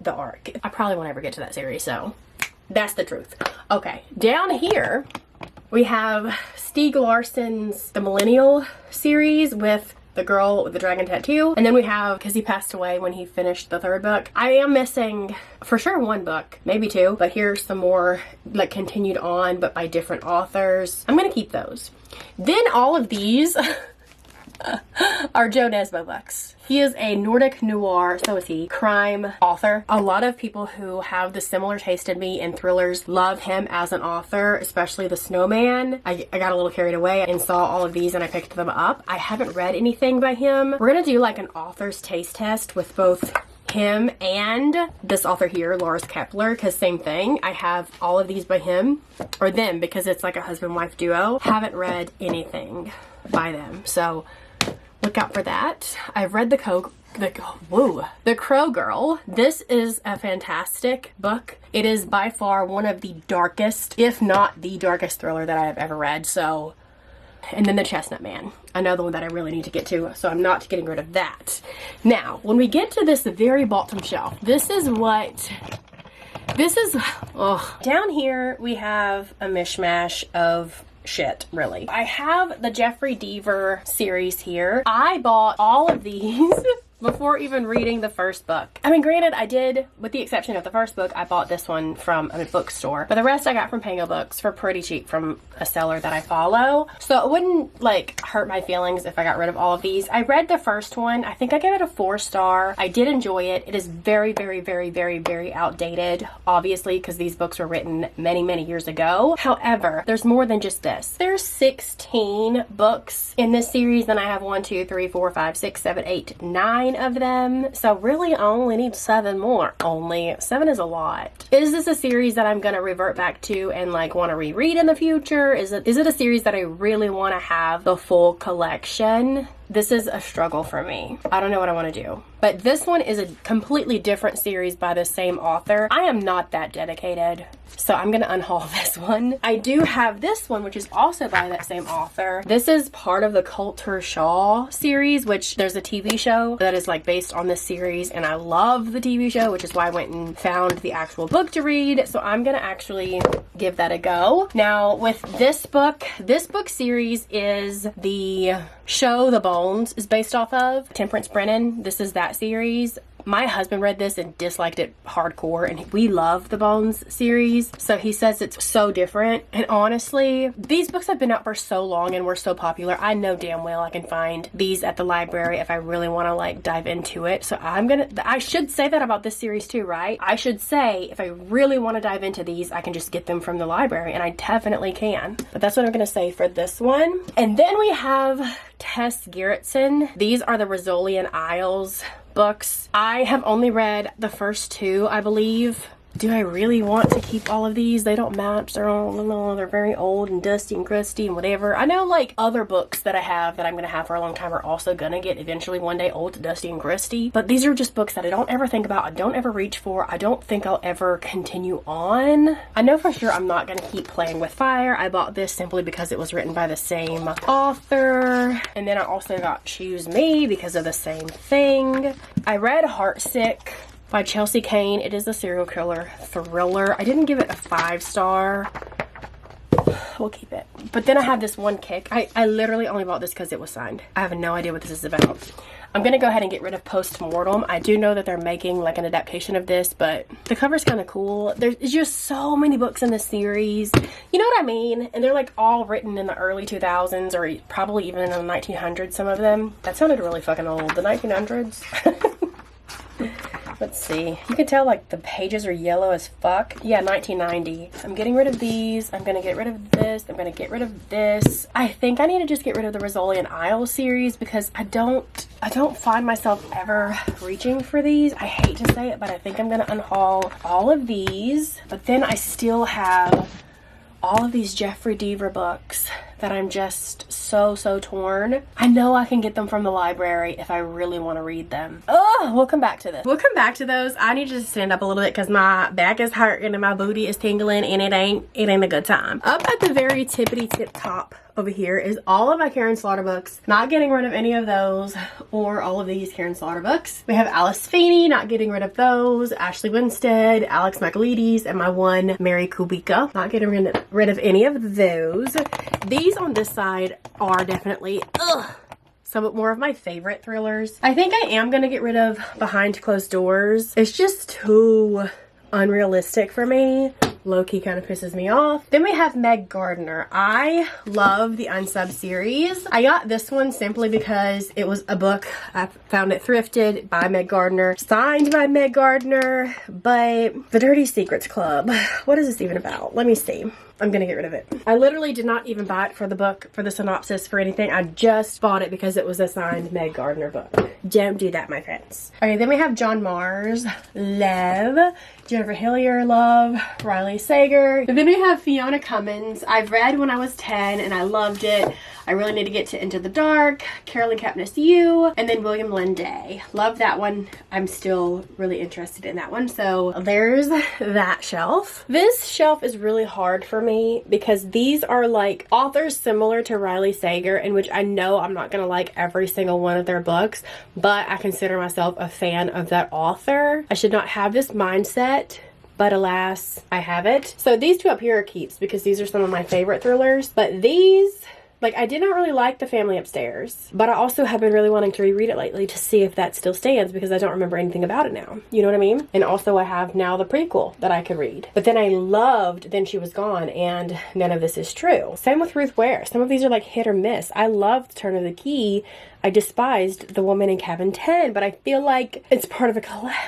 the arc. I probably won't ever get to that series, so that's the truth. Okay, down here we have Stieg Larsson's The Millennial series with the girl with the dragon tattoo. And then we have, because he passed away when he finished the 3rd book, I am missing for sure 1 book, maybe 2, but here's some more like continued on but by different authors. I'm gonna keep those. Then all of these are Joe Nesbo books. He is a Nordic noir, so is he, crime author. A lot of people who have the similar taste in me in thrillers love him as an author, especially The Snowman. I got a little carried away and saw all of these and I picked them up. I haven't read anything by him. We're gonna do like an author's taste test with both him and this author here, Lars Kepler, because same thing. I have all of these by him, or them, because it's like a husband-wife duo. Haven't read anything by them, so look out for that. I've read The Crow Girl. This is a fantastic book. It is by far one of the darkest, if not the darkest thriller that I have ever read, so. And then The Chestnut Man, another one that I really need to get to, so I'm not getting rid of that. Now, when we get to this very bottom shelf, down here we have a mishmash of shit, really. I have the Jeffrey Deaver series here. I bought all of these before even reading the 1st book. I mean, granted, I did, with the exception of the 1st book, I bought this one from a bookstore, but the rest I got from Pango Books for pretty cheap from a seller that I follow. So it wouldn't like hurt my feelings if I got rid of all of these. I read the 1st one. I think I gave it a 4-star. I did enjoy it. It is very, very, very, very, very outdated, obviously, because these books were written many, many years ago. However, there's more than just this. There's 16 books in this series, and I have 1, 2, 3, 4, 5, 6, 7, 8, 9 of them. So really I only need 7 more. Only 7 is a lot. Is this a series that I'm gonna revert back to and like want to reread in the future? Is it a series that I really want to have the full collection? This is a struggle for me. I don't know what I want to do. But this one is a completely different series by the same author. I am not that dedicated, so I'm gonna unhaul this one. I do have this one, which is also by that same author. This is part of the Coulter Shaw series, which there's a TV show that is like based on this series, and I love the TV show, which is why I went and found the actual book to read. So I'm gonna actually give that a go. Now with this book series is the show The Bones is based off of. Temperance Brennan, this is that series. My husband read this and disliked it hardcore, and we love the Bones series, so he says it's so different. And honestly, these books have been out for so long and were so popular, I know damn well I can find these at the library if I really want to like dive into it. So I should say that about this series too, right? I should say if I really want to dive into these, I can just get them from the library, and I definitely can. But that's what I'm going to say for this one. And then we have Tess Gerritsen. These are the Rizzolian Isles books. I have only read the first 2, I believe. Do I really want to keep all of these? They don't match. They're very old and dusty and crusty and whatever. I know like other books that I have that I'm going to have for a long time are also going to get eventually one day old, dusty, and crusty. But these are just books that I don't ever think about. I don't ever reach for. I don't think I'll ever continue on. I know for sure I'm not going to keep Playing with Fire. I bought this simply because it was written by the same author. And then I also got Choose Me because of the same thing. I read Heartsick by Chelsea Kane. It is a serial killer thriller. I didn't give it a 5-star. we'll keep it. But then I have this one kick. I literally only bought this because it was signed. I have no idea what this is about. I'm gonna go ahead and get rid of Postmortem. I do know that they're making like an adaptation of this, but the cover's kind of cool. There's just so many books in this series. You know what I mean? And they're like all written in the early 2000s or probably even in the 1900s, some of them. That sounded really fucking old. The 1900s? Let's see. You can tell like the pages are yellow as fuck. Yeah, 1990. I'm getting rid of these. I'm gonna get rid of this. I'm gonna get rid of this. I think I need to just get rid of the Rizzoli and Isle series because I don't find myself ever reaching for these. I hate to say it, but I think I'm gonna unhaul all of these. But then I still have all of these Jeffrey Deaver books that I'm just so torn. I know I can get them from the library if I really want to read them. Oh, we'll come back to this. We'll come back to those. I need to just stand up a little bit because my back is hurting and my booty is tingling and it ain't a good time. Up at the very tippity tip top over here is all of my Karen Slaughter books. Not getting rid of any of those or all of these Karen Slaughter books. We have Alice Feeney, not getting rid of those. Ashley Winstead, Alex Michaelides, and my one Mary Kubica. Not getting rid of any of those. These on this side are definitely some more of my favorite thrillers. I think I am gonna get rid of Behind Closed Doors. It's just too unrealistic for me. Low-key kind of pisses me off. Then we have Meg Gardner. I love the Unsub series. I got this one simply because it was a book. I found it thrifted by Meg Gardner, signed by Meg Gardner, but The Dirty Secrets Club. What is this even about? Let me see. I'm gonna get rid of it. I literally did not even buy it for the book, for the synopsis, for anything. I just bought it because it was a signed Meg Gardner book. Don't do that, my friends. Okay, then we have John Mars, love. Jennifer Hillier, love. Riley Sager. And then we have Fiona Cummins. I've read when I was 10 and I loved it. I really need to get to Into the Dark, Carolyn Kepnes You, and then William Linday. Love that one. I'm still really interested in that one. So there's that shelf. This shelf is really hard for me because these are like authors similar to Riley Sager, in which I know I'm not gonna like every single one of their books, but I consider myself a fan of that author. I should not have this mindset, but alas, I have it. So these two up here are keeps because these are some of my favorite thrillers, but these, like, I did not really like The Family Upstairs, but I also have been really wanting to reread it lately to see if that still stands because I don't remember anything about it now. You know what I mean? And also I have now the prequel that I could read. But then I loved Then She Was Gone, and none of this is true. Same with Ruth Ware. Some of these are like hit or miss. I loved Turn of the Key. I despised The Woman in Cabin 10, but I feel like it's part of a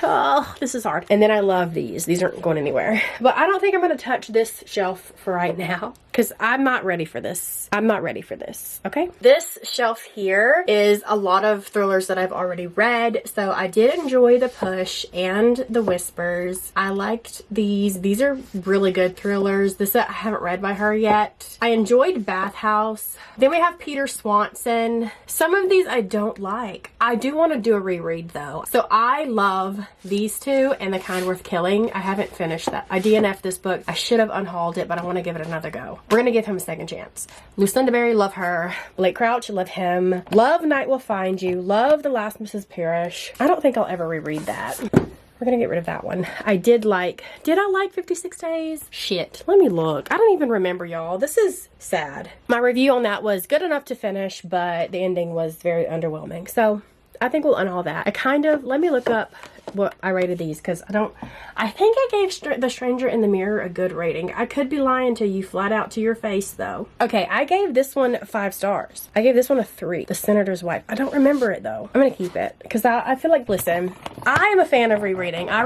oh, this is hard. And then I love these. These aren't going anywhere. But I don't think I'm going to touch this shelf for right now because I'm not ready for this. I'm not ready for this, okay? This shelf here is a lot of thrillers that I've already read. So I did enjoy The Push and The Whispers. I liked these. These are really good thrillers. This I haven't read by her yet. I enjoyed Bathhouse. Then we have Peter Swanson. Some of these I don't like. I do want to do a reread though. So I love these two and The Kind Worth Killing. I haven't finished that. I DNF'd this book. I should have unhauled it, but I want to give it another go. We're going to give him a second chance. Lucinda Berry, love her. Blake Crouch, love him. Love Night Will Find You. Love The Last Mrs. Parrish. I don't think I'll ever reread that. We're gonna get rid of that one. I did I like 56 Days? Shit, let me look. I don't even remember, y'all. This is sad. My review on that was good enough to finish, but the ending was very underwhelming. So I think we'll unhaul that. Let me look up what I rated these because I think I gave The Stranger in the Mirror a good rating. I could be lying to you flat out to your face though. Okay, I gave this one 5 stars. I gave this one a 3. The Senator's Wife. I don't remember it though. I'm gonna keep it because I feel like, listen, I am a fan of rereading. I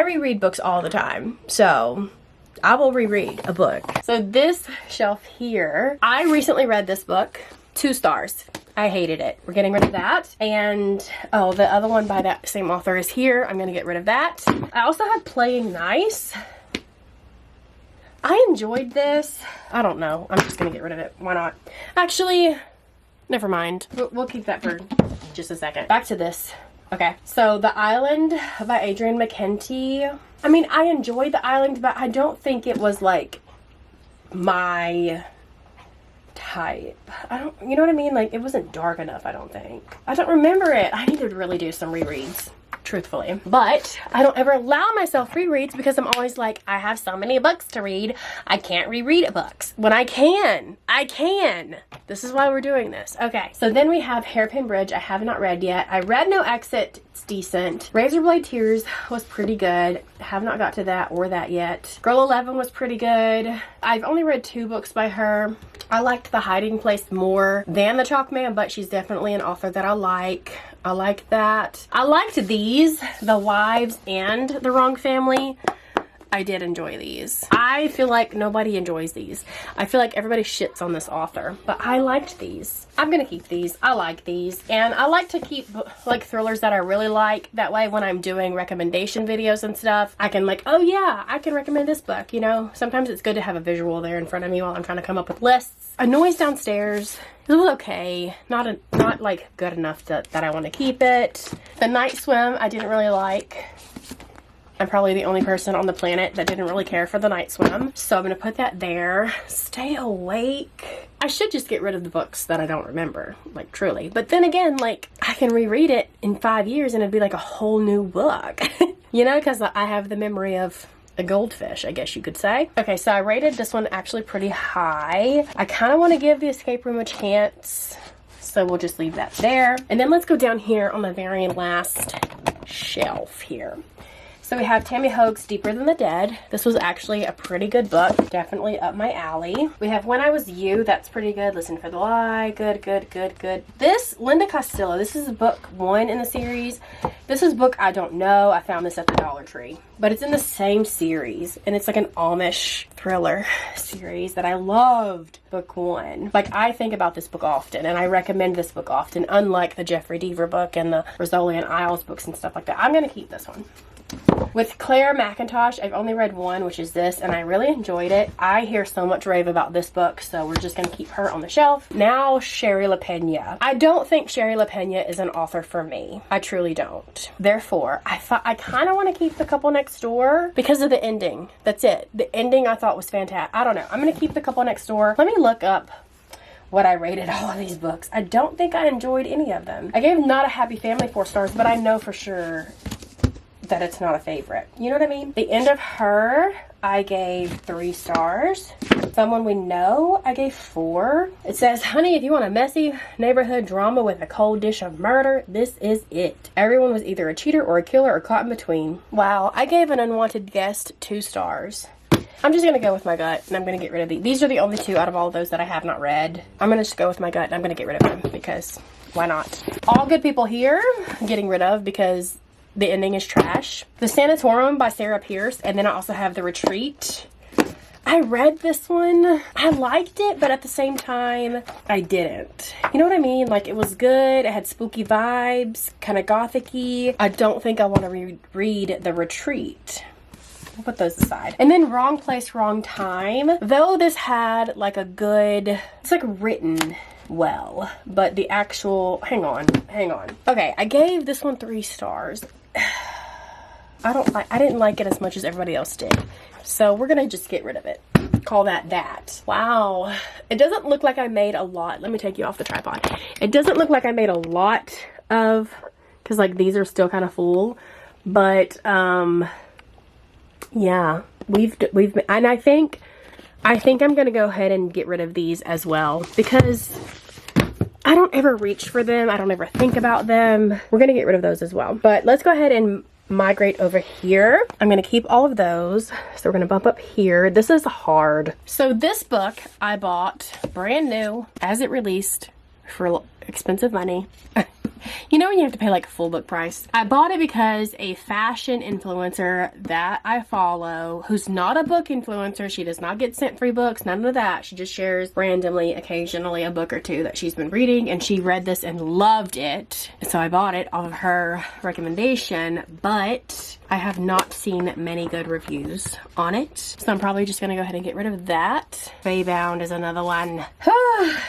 reread books all the time. So I will reread a book. So this shelf here, I recently read this book. 2 stars. I hated it. We're getting rid of that. And oh, the other one by that same author is here. I'm gonna get rid of that. I also had Playing Nice. I enjoyed this. I don't know. I'm just gonna get rid of it. Why not? Actually, never mind. We'll keep that for just a second. Back to this. Okay, so The Island by Adrienne McKenty. I mean, I enjoyed The Island, but I don't think it was like my type. You know what I mean? Like, it wasn't dark enough, I don't think. I don't remember it. I need to really do some rereads. truthfully. But I don't ever allow myself rereads because I'm always like, I have so many books to read. I can't reread books. When I can. This is why we're doing this. Okay, so then we have Hairpin Bridge. I have not read yet. I read No Exit. It's decent. Razorblade Tears was pretty good. Have not got to that or that yet. Girl 11 was pretty good. I've only read 2 books by her. I liked The Hiding Place more than The Chalk Man, but she's definitely an author that I like. I like that. I liked these, The Wives and The Wrong Family. I did enjoy these. I feel like nobody enjoys these. I feel like everybody shits on this author, but I liked these. I'm gonna keep these. I like these. And I like to keep like thrillers that I really like. That way when I'm doing recommendation videos and stuff, I can like, oh yeah, I can recommend this book, you know? Sometimes it's good to have a visual there in front of me while I'm trying to come up with lists. A Noise Downstairs. It was okay. Not like good enough that I want to keep it. The Night Swim I didn't really like. I'm probably the only person on the planet that didn't really care for The Night Swim. So I'm going to put that there. Stay Awake. I should just get rid of the books that I don't remember, like truly. But then again, like I can reread it in 5 years and it'd be like a whole new book. You know, because I have the memory of a goldfish, I guess you could say. Okay, so I rated this one actually pretty high. I kind of want to give The Escape Room a chance. So we'll just leave that there. And then let's go down here on the very last shelf here. So we have Tammy Hoag's Deeper Than the Dead. This was actually a pretty good book. Definitely up my alley. We have When I Was You. That's pretty good. Listen for the Lie. Good. This, Linda Costello. This is book 1 in the series. This is book I don't know. I found this at the Dollar Tree. But it's in the same series. And it's like an Amish thriller series that I loved. Book 1. Like, I think about this book often. And I recommend this book often. Unlike the Jeffrey Deaver book and the Rosalind Isles books and stuff like that. I'm going to keep this one. With Claire McIntosh, I've only read 1, which is this, and I really enjoyed it. I hear so much rave about this book, so we're just going to keep her on the shelf. Now, Sherry LaPena. I don't think Sherry LaPena is an author for me. I truly don't. Therefore, I kind of want to keep The Couple Next Door because of the ending. That's it. The ending I thought was fantastic. I don't know. I'm going to keep The Couple Next Door. Let me look up what I rated all of these books. I don't think I enjoyed any of them. I gave Not a Happy Family 4 stars, but I know for sure that it's not a favorite. You know what I mean? The End of Her, I gave 3 stars. Someone We Know, I gave 4. It says, honey, if you want a messy neighborhood drama with a cold dish of murder, this is it. Everyone was either a cheater or a killer or caught in between. Wow, I gave An Unwanted Guest 2 stars. I'm just going to go with my gut, and I'm going to get rid of these. These are the only 2 out of all those that I have not read. I'm going to just go with my gut, and I'm going to get rid of them, because why not? All Good People Here, I'm getting rid of, because the ending is trash. The Sanatorium by Sarah Pierce, and then I also have The Retreat. I read this one. I liked it, but at the same time, I didn't. You know what I mean? Like, it was good. It had spooky vibes, kind of gothic-y. I don't think I want to reread The Retreat. We'll put those aside. And then Wrong Place, Wrong Time. Though this had like a good, it's like written well, but the actual, hang on. Okay, I gave this one 3 stars. I didn't like it as much as everybody else did. So we're gonna just get rid of it. Call that. Wow. It doesn't look like I made a lot. Let me take you off the tripod. It doesn't look like I made a lot of, because like these are still kind of full, but yeah, and I think I'm gonna go ahead and get rid of these as well, because I don't ever reach for them. I don't ever think about them. We're gonna get rid of those as well. But let's go ahead and migrate over here. I'm gonna keep all of those. So we're gonna bump up here. This is hard. So this book I bought brand new as it released for expensive money. You know when you have to pay like full book price? I bought it because a fashion influencer that I follow, who's not a book influencer, she does not get sent free books, none of that. She just shares randomly, occasionally, a book or 2 that she's been reading, and she read this and loved it. So I bought it off of her recommendation, but I have not seen many good reviews on it. So I'm probably just gonna go ahead and get rid of that. Baybound is another one.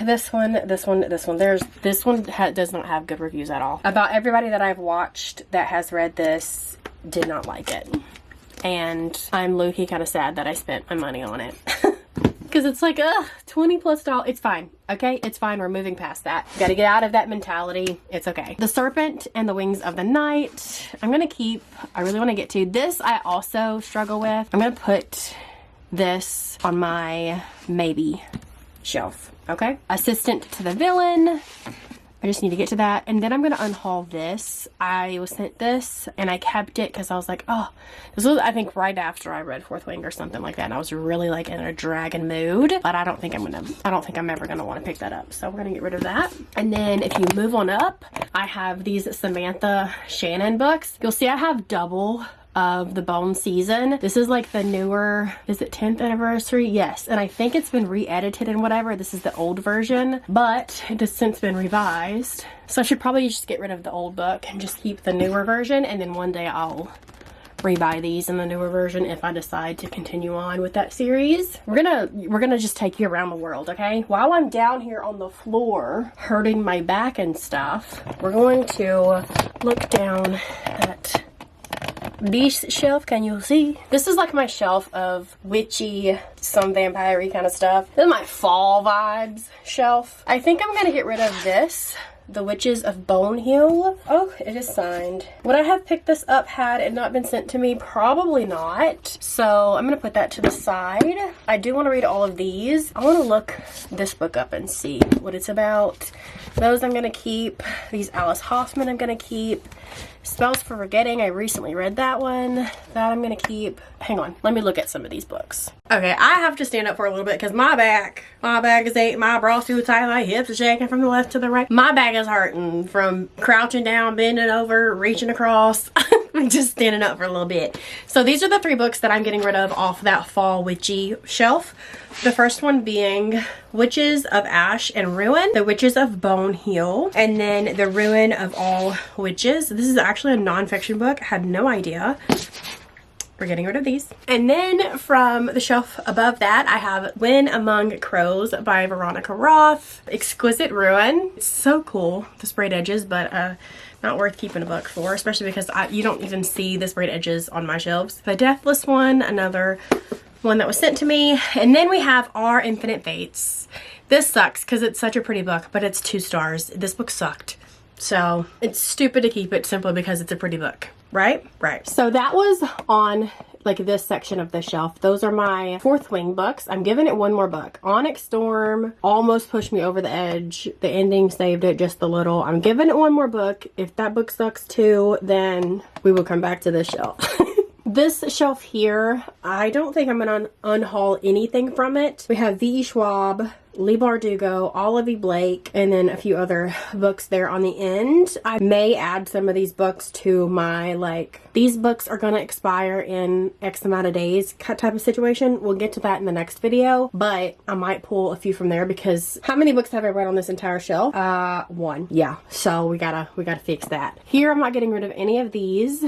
This one does not have good reviews at all. About everybody that I've watched that has read this did not like it. And I'm low-key kind of sad that I spent my money on it. Because because it's like, $20+. It's fine. Okay, it's fine. We're moving past that. Gotta get out of that mentality. It's okay. The Serpent and the Wings of the Night. I'm gonna keep, I really want to get to this. I also struggle with. I'm gonna put this on my maybe shelf. Okay. Assistant to the Villain. I just need to get to that. And then I'm going to unhaul this. I was sent this and I kept it because I was like, oh, this was, I think, right after I read Fourth Wing or something like that. And I was really like in a dragon mood, but I don't think I'm ever going to want to pick that up. So we're going to get rid of that. And then if you move on up, I have these Samantha Shannon books. You'll see I have double of the Bone season. This is like the newer, is it 10th anniversary? Yes. And I think it's been re-edited and whatever. This is the old version, but it has since been revised. So I should probably just get rid of the old book and just keep the newer version. And then one day I'll rebuy these in the newer version if I decide to continue on with that series. We're gonna just take you around the world, okay? While I'm down here on the floor hurting my back and stuff, we're going to look down at this shelf. Can you see? This is like my shelf of witchy, some vampire-y kind of stuff. This is my fall vibes shelf. I think I'm gonna get rid of this, The Witches of Bone Hill. Oh, it is signed. Would I have picked this up had it not been sent to me? Probably not. So I'm gonna put that to the side. I do want to read all of these. I want to look this book up and see what it's about. Those I'm gonna keep. These Alice Hoffman I'm gonna keep. Spells for Forgetting, I recently read that one. That I'm gonna keep. Hang on, let me look at some of these books. Okay, I have to stand up for a little bit because my back is aching, my bra too tight, my hips are shaking from the left to the right. My back is hurting from crouching down, bending over, reaching across. Just standing up for a little bit. So these are the 3 books that I'm getting rid of off that fall witchy shelf. The first one being Witches of Ash and Ruin, The Witches of Bone Hill, and then The Ruin of All Witches. This is actually a nonfiction book. I had no idea. We're getting rid of these. And then from the shelf above that, I have When Among Crows by Veronica Roth. Exquisite Ruin. It's so cool, the sprayed edges, but not worth keeping a book for, especially because you don't even see the sprayed edges on my shelves. The Deathless One, another one that was sent to me. And then we have Our Infinite Fates. This sucks because it's such a pretty book, but it's 2 stars. This book sucked. So it's stupid to keep it simply because it's a pretty book, right? Right. So that was on like this section of the shelf. Those are my Fourth Wing books. I'm giving it one more book. Onyx Storm almost pushed me over the edge. The ending saved it just a little. I'm giving it one more book. If that book sucks too, then we will come back to this shelf. This shelf here, I don't think I'm going to unhaul anything from it. We have V.E. Schwab, Leigh Bardugo, Olive E. Blake, and then a few other books there on the end. I may add some of these books to my, like, these books are going to expire in X amount of days type of situation. We'll get to that in the next video, but I might pull a few from there because how many books have I read on this entire shelf? 1. Yeah, so we gotta fix that. Here, I'm not getting rid of any of these,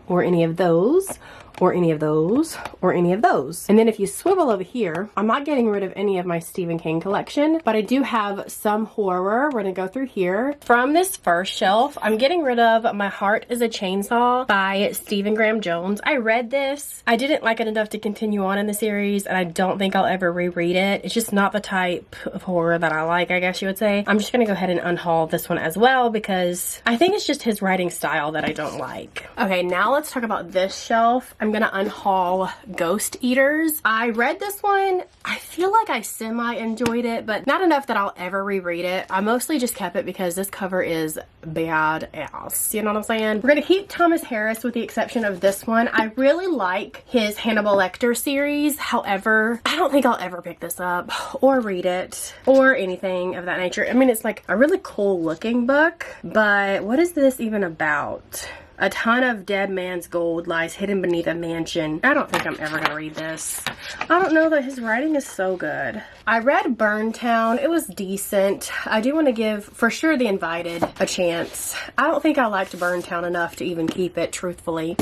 or any of those, or any of those, or any of those. And then if you swivel over here, I'm not getting rid of any of my Stephen King collection, but I do have some horror. We're gonna go through here. From this first shelf, I'm getting rid of My Heart is a Chainsaw by Stephen Graham Jones. I read this. I didn't like it enough to continue on in the series, and I don't think I'll ever reread it. It's just not the type of horror that I like, I guess you would say. I'm just gonna go ahead and unhaul this one as well because I think it's just his writing style that I don't like. Okay, now let's talk about this shelf. I'm gonna unhaul Ghost Eaters. I read this one. I feel like I semi-enjoyed it, but not enough that I'll ever reread it. I mostly just kept it because this cover is badass. You know what I'm saying? We're gonna keep Thomas Harris with the exception of this one. I really like his Hannibal Lecter series. However, I don't think I'll ever pick this up or read it or anything of that nature. I mean, it's like a really cool looking book, but what is this even about? A ton of dead man's gold lies hidden beneath a mansion. I don't think I'm ever gonna read this. I don't know that his writing is so good. I read Burntown. It was decent. I do want to give, for sure, The Invited a chance. I don't think I liked Burntown enough to even keep it, truthfully.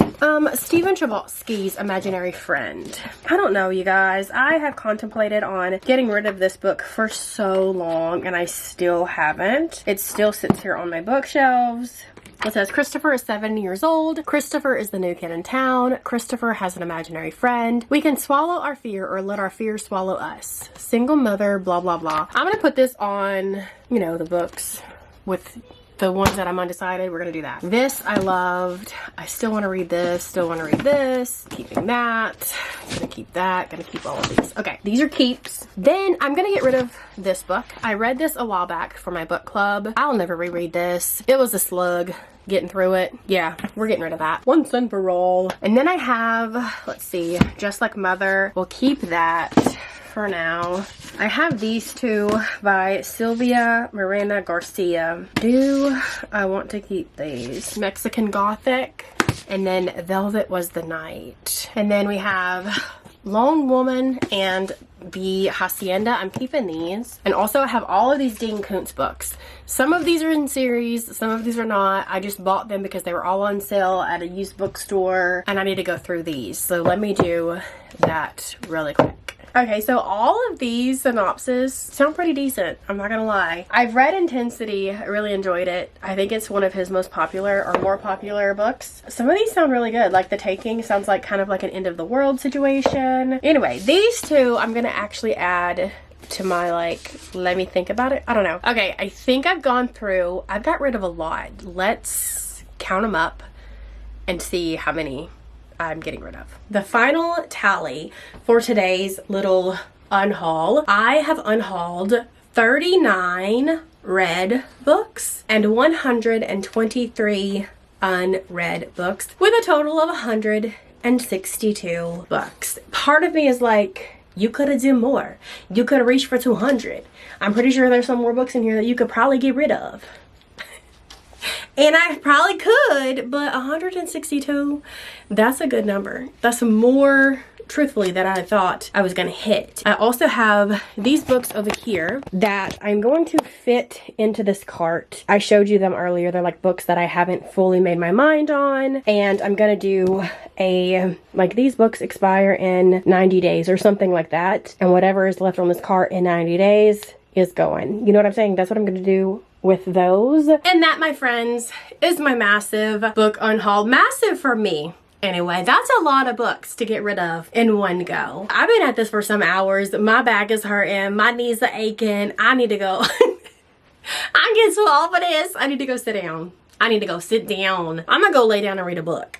Stephen Chbosky's Imaginary Friend. I don't know, you guys. I have contemplated on getting rid of this book for so long, and I still haven't. It still sits here on my bookshelves. It says, Christopher is 7 years old. Christopher is the new kid in town. Christopher has an imaginary friend. We can swallow our fear or let our fear swallow us. Single mother, blah, blah, blah. I'm gonna put this on, you know, the books with the ones that I'm undecided. We're gonna do that. This I loved. I still want to read this. Still want to read this. Keeping that. Gonna keep that. Gonna keep all of these. Okay, these are keeps. Then I'm gonna get rid of this book. I read this a while back for my book club. I'll never reread this. It was a slug getting through it. Yeah, we're getting rid of that once and for all. And then I have, let's see, Just Like Mother. We'll keep that for now. I have these two by Sylvia Miranda Garcia. Do I want to keep these? Mexican Gothic, and then Velvet Was the Night. And then we have Lone Woman and The Hacienda. I'm keeping these. And also I have all of these Dean Koontz books. Some of these are in series, some of these are not. I just bought them because they were all on sale at a used bookstore, and I need to go through these. So let me do that really quick. Okay, so all of these synopses sound pretty decent, I'm not gonna lie. I've read Intensity, I really enjoyed it. I think it's one of his most popular or more popular books. Some of these sound really good, like The Taking sounds like kind of like an end of the world situation. Anyway, these two I'm gonna actually add to my, like, let me think about it. I don't know. Okay, I think I've gone through, I've got rid of a lot. Let's count them up and see how many I'm getting rid of. The final tally for today's little unhaul. I have unhauled 39 read books and 123 unread books with a total of 162 books. Part of me is like, you could have done more. You could have reached for 200. I'm pretty sure there's some more books in here that you could probably get rid of. And I probably could, but 162, that's a good number. That's more, truthfully, than I thought I was gonna hit. I also have these books over here that I'm going to fit into this cart. I showed you them earlier. They're like books that I haven't fully made my mind on. And I'm gonna do like these books expire in 90 days or something like that. And whatever is left on this cart in 90 days is going. You know what I'm saying? That's what I'm gonna do with those. And that, my friends, is my massive book unhaul. Massive for me. Anyway, that's a lot of books to get rid of in one go. I've been at this for some hours. My back is hurting. My knees are aching. I need to go. I'm getting so off of this. I need to go sit down. I need to go sit down. I'm gonna go lay down and read a book.